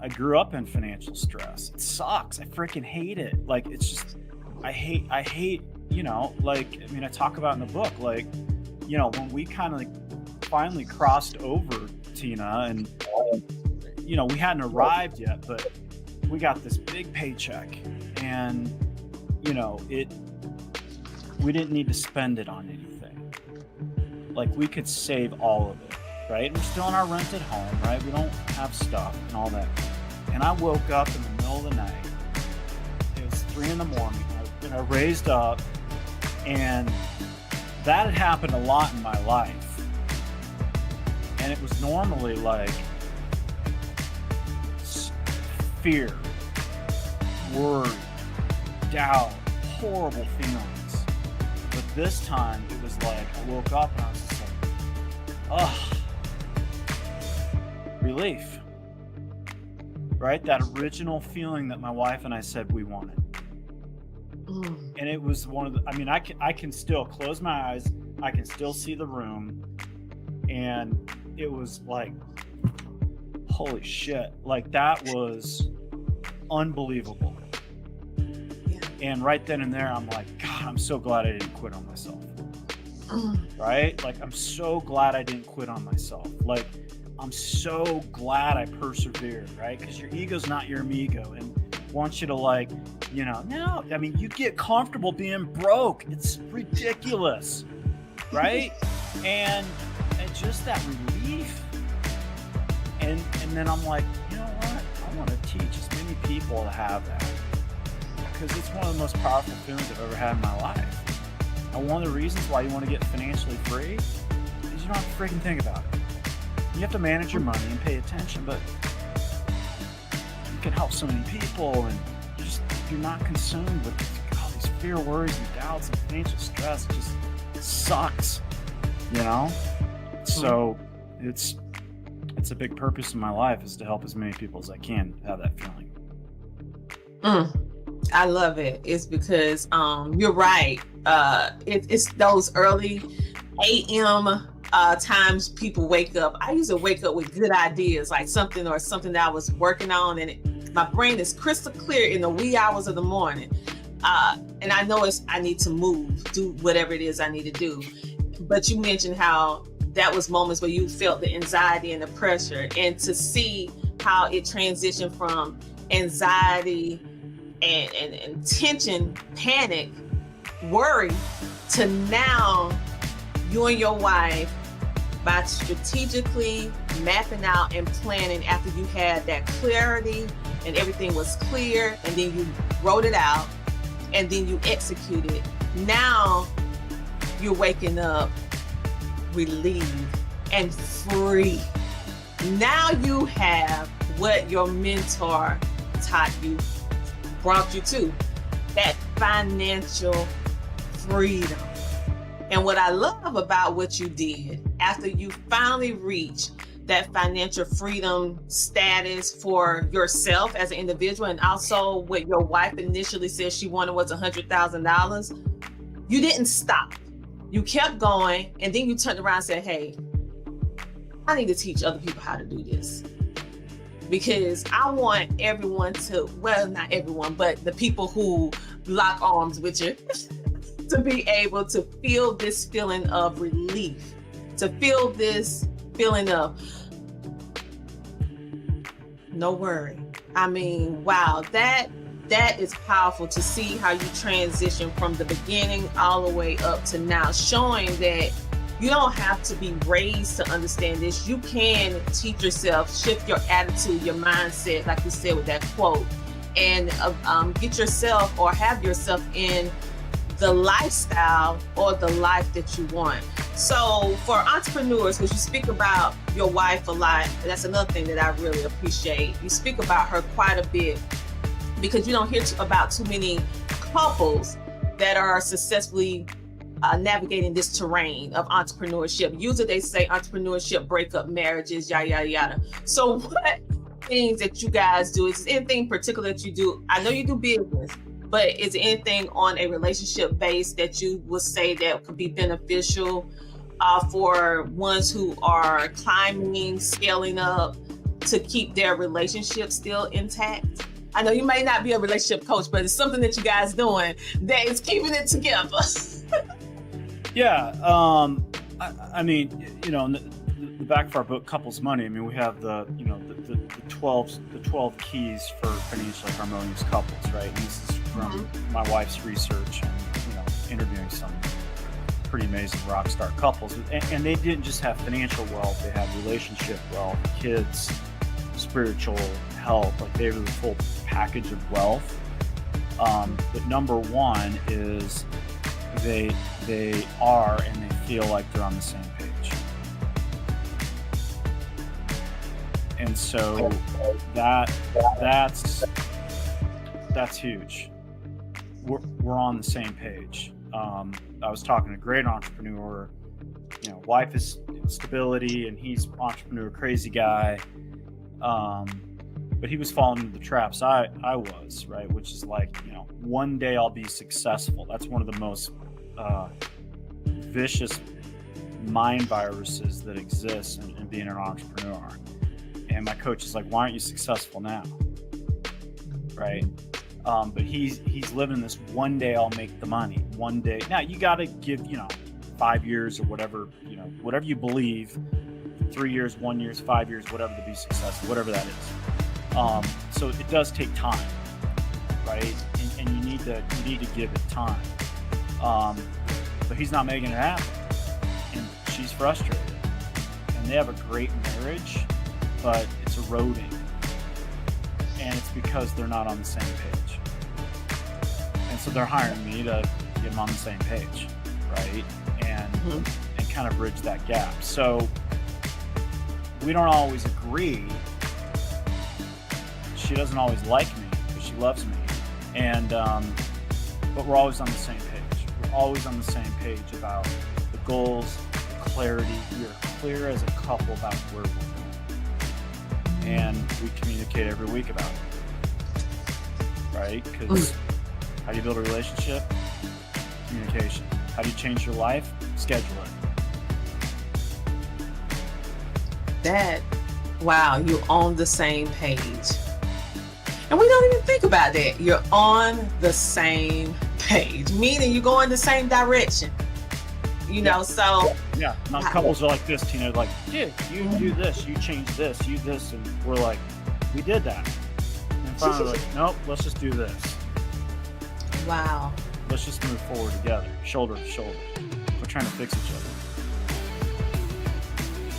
S1: I grew up in financial stress. It sucks. I freaking hate it. Like, it's just, I hate, I talk about in the book, when we kind of finally crossed over, Tina, and, we hadn't arrived yet, but we got this big paycheck, and, we didn't need to spend it on anything. Like, we could save all of it, right? We're still in our rented home, right? We don't have stuff and all that. And I woke up in the middle of the night. It was 3 a.m. and I raised up, and that had happened a lot in my life. And it was normally like fear, worry, doubt, horrible feelings. But this time it was like I woke up and I was just like, relief. Right? That original feeling that my wife and I said we wanted. And it was one of the, I can still close my eyes, I can still see the room, and it was like, holy shit, like that was unbelievable.
S3: Yeah.
S1: And right then and there, I'm like, God, I'm so glad I didn't quit on myself. Right? Like, I'm so glad I didn't quit on myself. Like, I'm so glad I persevered, right? Because your ego's not your amigo and wants you to, like, you know, no, I mean, you get comfortable being broke. It's ridiculous, right? and just that relief. And then I'm like, you know what? I want to teach as many people to have that, because it's one of the most powerful feelings I've ever had in my life. And one of the reasons why you want to get financially free is you don't have to freaking think about it. You have to manage your money and pay attention, but you can help so many people, and you're not consumed with all these fear, worries, and doubts and financial stress. It just sucks, you know? So it's a big purpose in my life, is to help as many people as I can have that feeling.
S3: I love it. It's because you're right. It's those early AM times people wake up. I used to wake up with good ideas, like something that I was working on, and my brain is crystal clear in the wee hours of the morning. And I know I need to move, do whatever it is I need to do. But you mentioned how that was moments where you felt the anxiety and the pressure, and to see how it transitioned from anxiety and tension, panic, worry, to now you and your wife, by strategically mapping out and planning after you had that clarity and everything was clear, and then you wrote it out and then you executed. Now you're waking up relieved and free. Now you have what your mentor taught you, brought you to, that financial freedom. And what I love about what you did after you finally reached that financial freedom status for yourself as an individual, and also what your wife initially said she wanted was $100,000, you didn't stop. You kept going, and then you turned around and said, hey, I need to teach other people how to do this. Because I want everyone to, well, not everyone, but the people who lock arms with you to be able to feel this feeling of relief, to feel this feeling of no worry. I mean, wow, that is powerful to see how you transition from the beginning all the way up to now, showing that you don't have to be raised to understand this. You can teach yourself, shift your attitude, your mindset, like you said with that quote, and get yourself or have yourself in the lifestyle or the life that you want. So for entrepreneurs, because you speak about your wife a lot, that's another thing that I really appreciate. You speak about her quite a bit, because you don't hear about too many couples that are successfully navigating this terrain of entrepreneurship. Usually they say entrepreneurship break up marriages, yada, yada, yada. So what things that you guys do? Is there anything particular that you do? I know you do business, but is there anything on a relationship base that you would say that could be beneficial for ones who are climbing, scaling up, to keep their relationship still intact? I know you may not be a relationship coach, but it's something that you guys doing that is keeping it together.
S1: Yeah. I mean, you know, in the back of our book, Couples Money, I mean, we have the 12 keys for financially harmonious couples, right? And this is from my wife's research and, you know, interviewing some pretty amazing rock star couples. And they didn't just have financial wealth, they had relationship wealth, kids, spiritual health, like they were the full package of wealth. But number one is they are and they feel like they're on the same page. And so that's huge. We're on the same page. I was talking to a great entrepreneur, you know, wife is stability and he's entrepreneur, crazy guy. But he was falling into the traps I was, right? Which is like, you know, one day I'll be successful. That's one of the most vicious mind viruses that exists in being an entrepreneur. And my coach is like, why aren't you successful now? Right? But he's living this one day I'll make the money. One day. Now you got to give 5 years or whatever whatever you believe. 3 years, 1 year, 5 years, whatever to be successful, whatever that is. So it does take time, right? And you need to give it time. But he's not making it happen, and she's frustrated. And they have a great marriage, but it's eroding, and it's because they're not on the same page. And so they're hiring me to get them on the same page, right? And kind of bridge that gap. So we don't always agree. She doesn't always like me, but she loves me. And but we're always on the same page. We're always on the same page about the goals, the clarity. We are clear as a couple about where we're going. And we communicate every week about it. Right? Because how do you build a relationship? Communication. How do you change your life? Schedule it.
S3: Wow, you're on the same page. And we don't even think about that. You're on the same page, meaning you're going the same direction. So
S1: yeah, now couples are like this, Tina, like, yeah, you do this, you change this, you this, and we're like, we did that. And finally, like, nope, let's just do this.
S3: Wow.
S1: Let's just move forward together, shoulder to shoulder. We're trying to fix each other.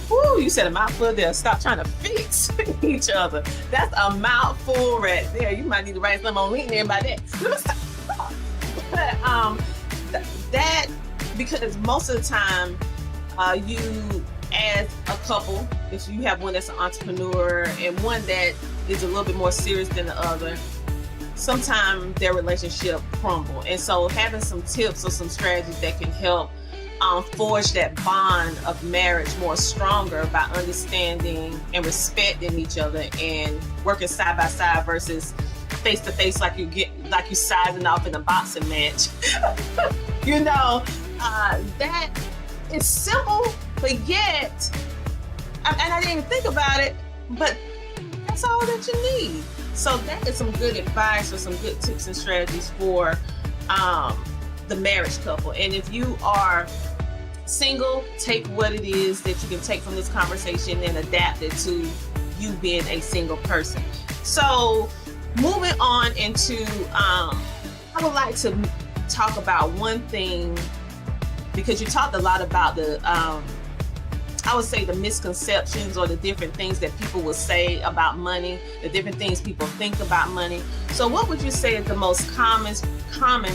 S3: Woo, you said a mouthful there. Stop trying to fix each other. That's a mouthful right there. You might need to write something on LinkedIn about that. But that, because most of the time, you as a couple, if you have one that's an entrepreneur and one that is a little bit more serious than the other, sometimes their relationship crumble. And so having some tips or some strategies that can help forge that bond of marriage more stronger by understanding and respecting each other and working side by side versus face to face like you sizing off in a boxing match. That is simple, but yet, and I didn't even think about it, but that's all that you need. So that is some good advice or some good tips and strategies for the marriage couple. And if you are single, take what it is that you can take from this conversation and adapt it to you being a single person. So moving on into, I would like to talk about one thing, because you talked a lot about the, I would say the misconceptions or the different things that people will say about money, the different things people think about money. So what would you say is the most common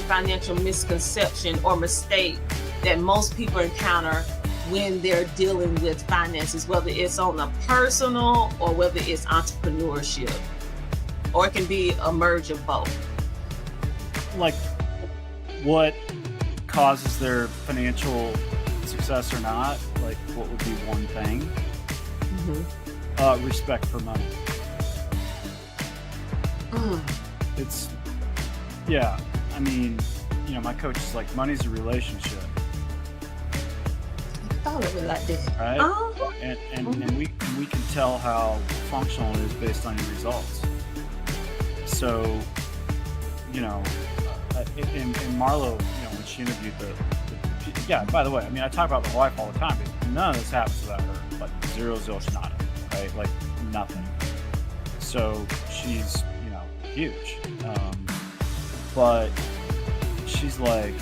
S3: financial misconception or mistake that most people encounter when they're dealing with finances, whether it's on a personal or whether it's entrepreneurship, or it can be a merge of both?
S1: Like, what causes their financial success or not? Like, what would be one thing? Respect for money. It's, yeah, I mean, my coach is like, money's a relationship.
S3: I thought of it like that.
S1: Right? And we can tell how functional it is based on your results. So, in Marlo, when she interviewed yeah, by the way, I mean, I talk about my wife all the time, but none of this happens without her. Like, zero zilch nada, right? Like, nothing. So she's, huge. But she's like,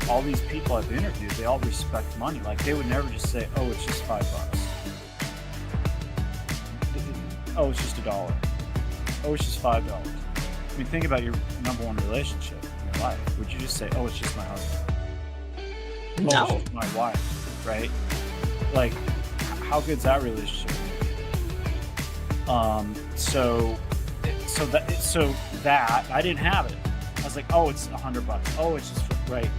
S1: all these people I've interviewed, they all respect money. Like, they would never just say, oh, it's just $5. Oh, it's just $1. Oh, it's just $5. I mean, think about your number one relationship in your life. Would you just say, oh, it's just my husband?
S3: No.
S1: Oh, it's just my wife, right? Like, how good's that relationship? So that I didn't have it. I was like, oh, it's $100. Oh, it's just right.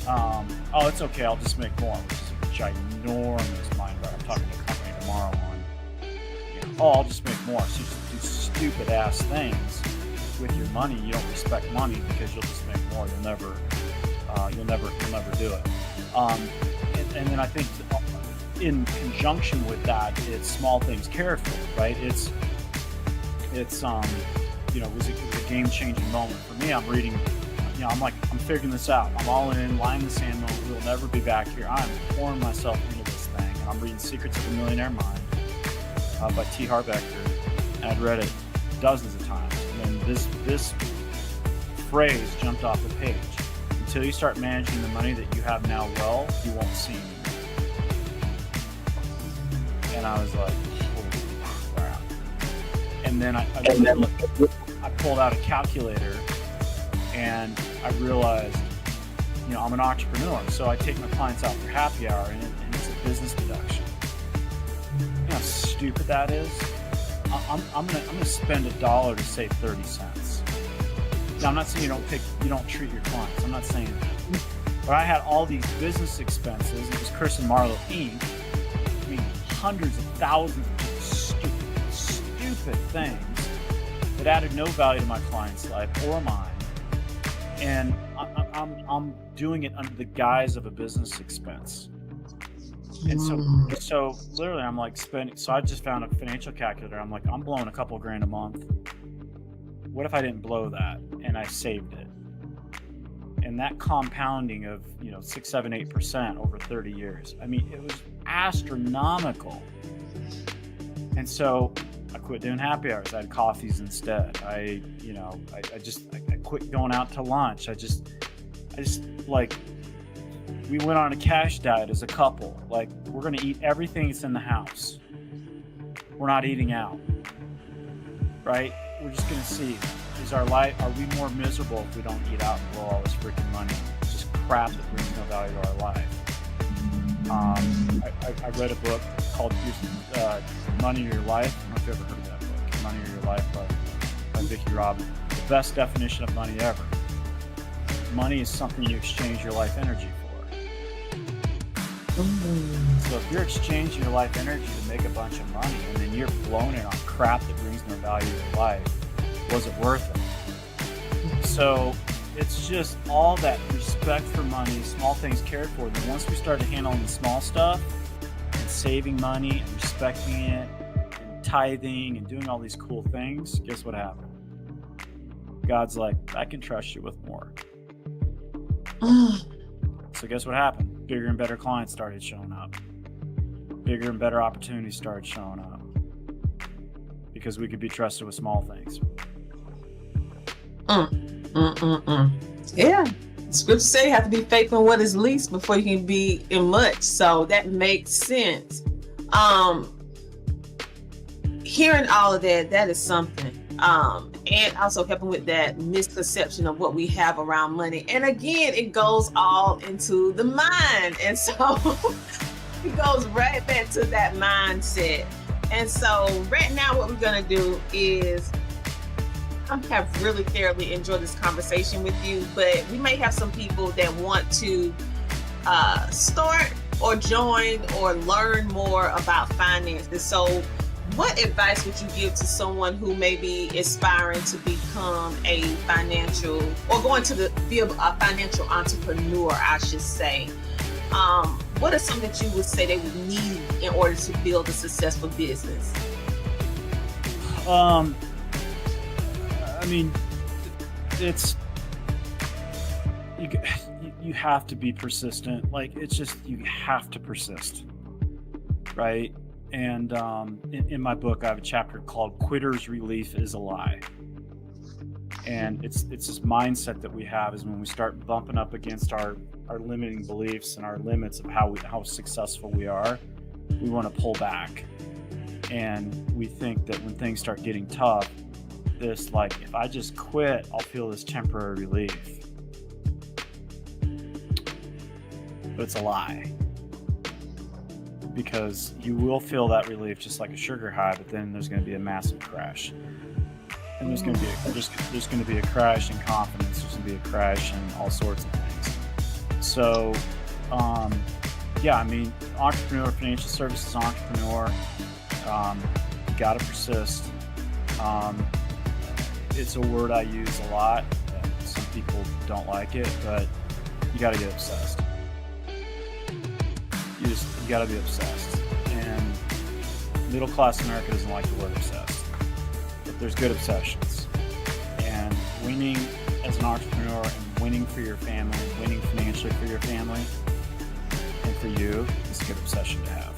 S1: Oh, it's okay. I'll just make more, which is a ginormous mind run. I'm talking to a company tomorrow on, oh, I'll just make more. So you just do stupid ass things with your money. You don't respect money because you'll just make more. You'll never do it. And then I think in conjunction with that, it's small things careful, right? It's it was a game-changing moment for me. I'm reading, I'm figuring this out. I'm all in, line in the sand moment. We'll never be back here. I'm pouring myself into this thing. And I'm reading Secrets of a Millionaire Mind by T. Harv Eker. And I'd read it dozens of times. And then this phrase jumped off the page. Until you start managing the money that you have now well, you won't see anymore. And I was like, holy crap. And then I pulled out a calculator and I realized, I'm an entrepreneur, so I take my clients out for happy hour and it's a business deduction. You know how stupid that is? I'm gonna spend $1 to save 30 cents. Now, I'm not saying you don't treat your clients. I'm not saying that. But I had all these business expenses. It was Chris and Marlo Inc. I mean, hundreds of thousands of stupid things that added no value to my client's life or mine. And I'm doing it under the guise of a business expense. And so literally I'm like so I just found a financial calculator. I'm like, I'm blowing a couple grand a month. What if I didn't blow that and I saved it? And that compounding of 6, 7, 8% over 30 years. I mean, it was astronomical. And so I quit doing happy hours. I had coffees instead. I quit going out to lunch. I just like, we went on a cash diet as a couple. Like, we're going to eat everything that's in the house. We're not eating out, right? We're just going to see, are we more miserable if we don't eat out and blow all this freaking money? It's just crap that brings no value to our life. I read a book called Money or Your Life. I don't know if you've ever heard of that book, Money or Your Life by Vicki Robin. The best definition of money ever. Money is something you exchange your life energy for. So if you're exchanging your life energy to make a bunch of money and then you're blowing it on crap that brings no value to your life, was it worth it? So it's just all that respect for money, small things cared for. Then once we started handling the small stuff and saving money and respecting it and tithing and doing all these cool things, guess what happened? God's like, I can trust you with more. So guess what happened? Bigger and better clients started showing up. Bigger and better opportunities started showing up. Because we could be trusted with small things.
S3: Yeah. Scripture say you have to be faithful in what is least before you can be in much. So that makes sense. Hearing all of that is something. And also helping with that misconception of what we have around money. And again, it goes all into the mind. And so it goes right back to that mindset. And so right now what we're going to do is, I have really thoroughly enjoyed this conversation with you, but we may have some people that want to start or join or learn more about finances. So what advice would you give to someone who may be aspiring to become a financial, or going to be a financial entrepreneur, I should say? What are some that you would say they would need in order to build a successful business?
S1: I mean, it's you have to be persistent. Like, it's just, you have to persist, right? And in my book, I have a chapter called "Quitter's Relief is a Lie." And it's this mindset that we have is when we start bumping up against our limiting beliefs and our limits of how successful we are, we want to pull back. And we think that when things start getting tough, this, like, if I just quit, I'll feel this temporary relief. But it's a lie. Because you will feel that relief just like a sugar high, but then there's going to be a massive crash. And there's going to be a crash in confidence. There's going to be a crash in all sorts of things. So, yeah, I mean, entrepreneur, financial services entrepreneur, you got to persist. It's a word I use a lot. Some people don't like it, but you got to get obsessed. You got to be obsessed. And middle class America doesn't like the word obsessed. But there's good obsessions. winning as an entrepreneur and winning for your family, winning financially for your family and for you is a good obsession to have.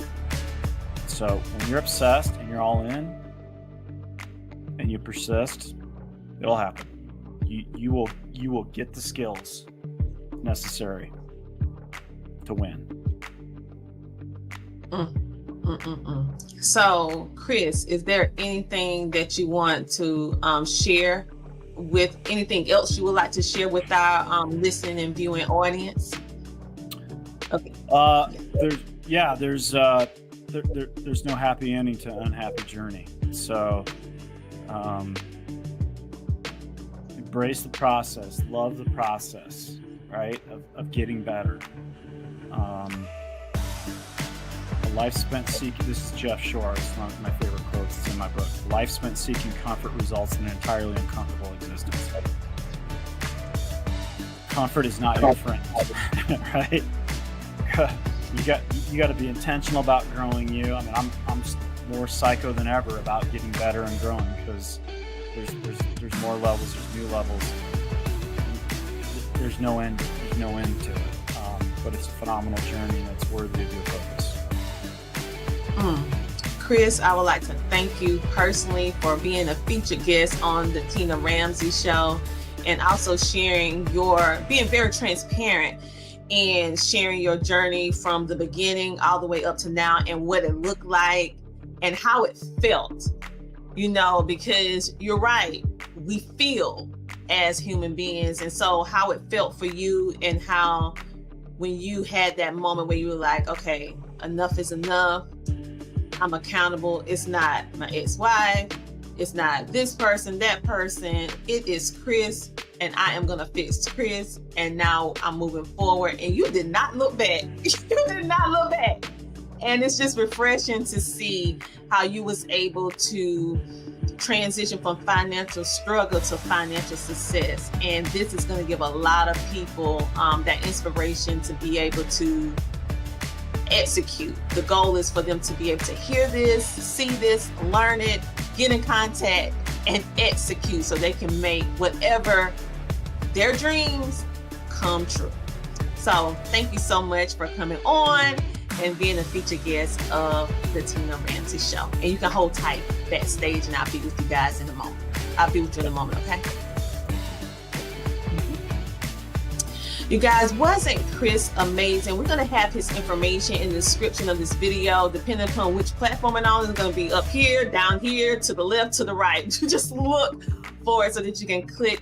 S1: So when you're obsessed and you're all in and you persist, it'll happen. You will get the skills necessary to win.
S3: So, Chris, is there anything that you want to share with anything else you would like to share with our listening and viewing audience? Okay.
S1: There's no happy ending to unhappy journey. So embrace the process, love the process, right? Of getting better. A life spent seeking, this is Jeff Shore, it's one of my favorite quotes, it's in my book. Life spent seeking comfort results in an entirely uncomfortable existence. Comfort is not your friend, right? You got to be intentional about growing you. I mean, I'm more psycho than ever about getting better and growing because there's more levels, there's new levels. There's no end to it. But it's a phenomenal journey and it's worthy of your focus.
S3: Chris, I would like to thank you personally for being a featured guest on the Tina Ramsey Show and also being very transparent and sharing your journey from the beginning all the way up to now and what it looked like and how it felt, because you're right, we feel as human beings. And so how it felt for you and how when you had that moment where you were like, okay, enough is enough. I'm accountable. It's not my ex-wife. It's not this person, that person. It is Chris, and I am going to fix Chris. And now I'm moving forward. And you did not look back. You did not look back. And it's just refreshing to see how you was able to transition from financial struggle to financial success. And this is going to give a lot of people that inspiration to be able to execute. The goal is for them to be able to hear this, see this, learn it, get in contact, and execute so they can make whatever their dreams come true. So thank you so much for coming on and being a featured guest of the Tina Ramsey Show. And you can hold tight backstage and I'll be with you guys in a moment. I'll be with you in a moment, okay? You guys, wasn't Chris amazing? We're going to have his information in the description of this video, depending upon which platform it's on. It's going to be up here, down here, to the left, to the right. Just look for it so that you can click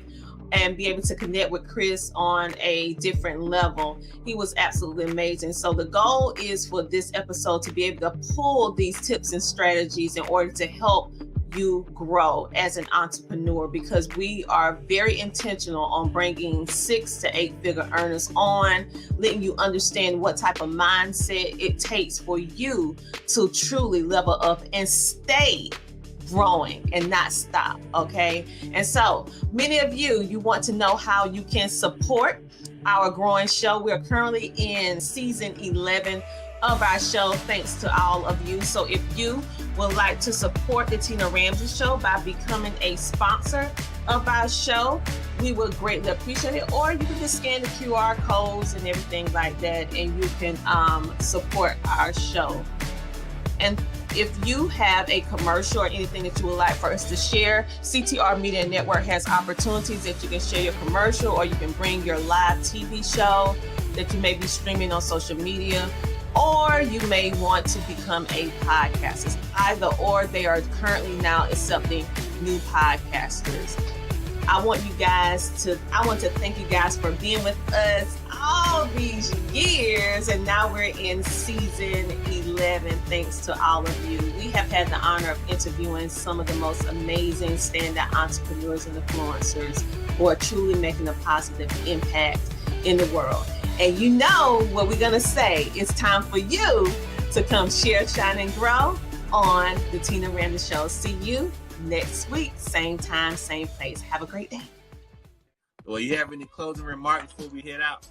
S3: and be able to connect with Chris on a different level. He was absolutely amazing. So the goal is for this episode to be able to pull these tips and strategies in order to help you grow as an entrepreneur, because we are very intentional on bringing 6 to 8 figure earners on, letting you understand what type of mindset it takes for you to truly level up and stay growing and not stop. Okay. And so many of you want to know how you can support our growing show. We're currently in season 11 of our show, thanks to all of you. So if you would like to support the Tina Ramsey Show by becoming a sponsor of our show, we would greatly appreciate it. Or you can just scan the QR codes and everything like that, and you can support our show. And if you have a commercial or anything that you would like for us to share, CTR Media Network has opportunities that you can share your commercial, or you can bring your live TV show that you may be streaming on social media, or you may want to become a podcaster. Either or, they are currently now accepting new podcasters. I want to thank you guys for being with us all these years, and now we're in season 11 thanks to all of you. We have had the honor of interviewing some of the most amazing standout entrepreneurs and influencers who are truly making a positive impact in the world. And you know what we're gonna say, it's time for you to come share, shine, and grow on the Tina Ramsey Show. See you next week, same time, same place. Have a great day.
S6: Well, you have any closing remarks before we head out?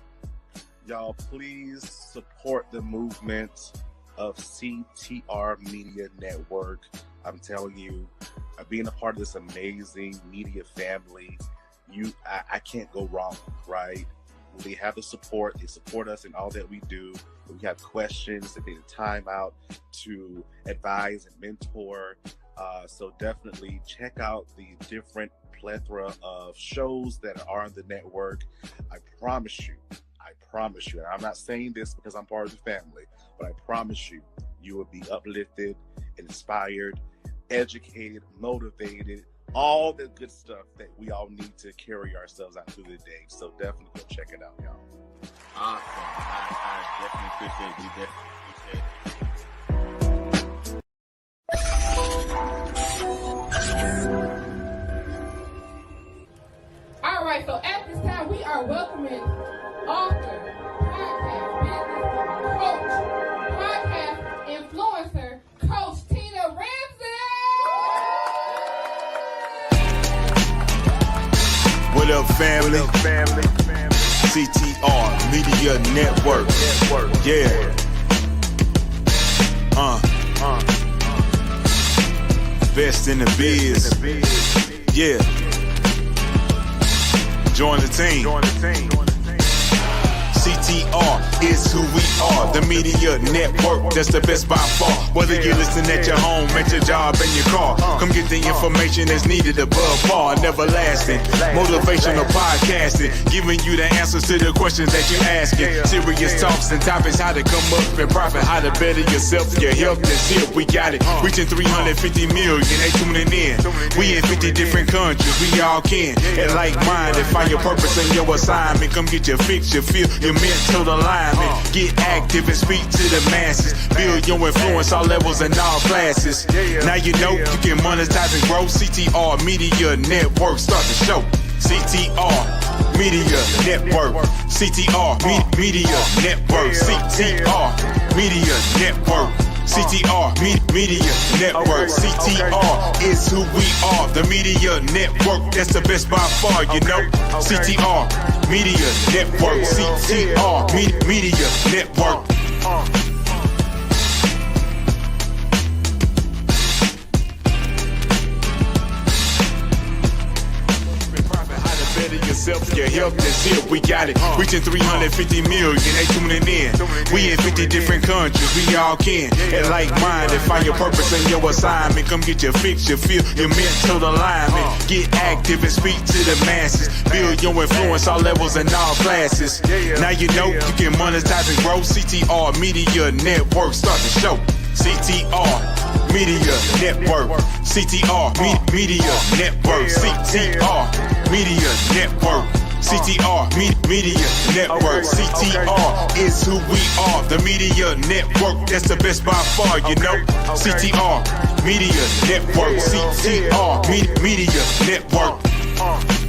S7: Y'all, please support the movement of CTR Media Network. I'm telling you, being a part of this amazing media family I can't go wrong, right? They have the support. They support us in all that we do. When we have questions, they take the time out to advise and mentor. So definitely check out the different plethora of shows that are on the network. I promise you, and I'm not saying this because I'm part of the family, but I promise you, you will be uplifted, inspired, educated, motivated, all the good stuff that we all need to carry ourselves out through the day. So definitely go check it out, y'all.
S6: Awesome. I definitely appreciate you.
S8: All right, so at this time, we are welcoming author, podcast influencer, Coach Tina Ramsey.
S4: What up, family? CTR Media Network. Yeah. Best in the biz. Yeah. Join the team. CTR is who we are, the media network, that's the best by far. Whether you listen at your home, at your job, in your car, come get the information that's needed above par. Never lasting, motivational podcasting, giving you the answers to the questions that you're asking. Serious talks and topics, how to come up and profit, how to better yourself, your health is here, we got it. Reaching 350 million, they tuning in. We in 50 different countries, we all can. And like-minded, find your purpose and your assignment. Come get your fix, your feel, your mental alignment. Get active and speak to the masses. Build your influence all levels and all classes. Now you know you can monetize and grow. CTR Media Network, start the show. CTR Media Network. CTR Media Network. CTR Media Network. CTR Media Network. CTR is who we are, the media network, that's the best by far, you know. CTR Media Network. CTR Media Network. Yourself, your health is here, we got it. Reaching 350 million, they tuning in. We in 50 different countries, we all can. And like-minded, find your purpose and your assignment. Come get your fix, your feel, your mental alignment. Get active and speak to the masses. Build your influence all levels and all classes. Now you know you can monetize and grow. CTR Media Network, start the show. CTR Media Network. CTR Media Network. CTR Media Network. CTR Media Network. CTR is who we are, the media network, that's the best by far, you know. CTR Media Network. CTR Media Network.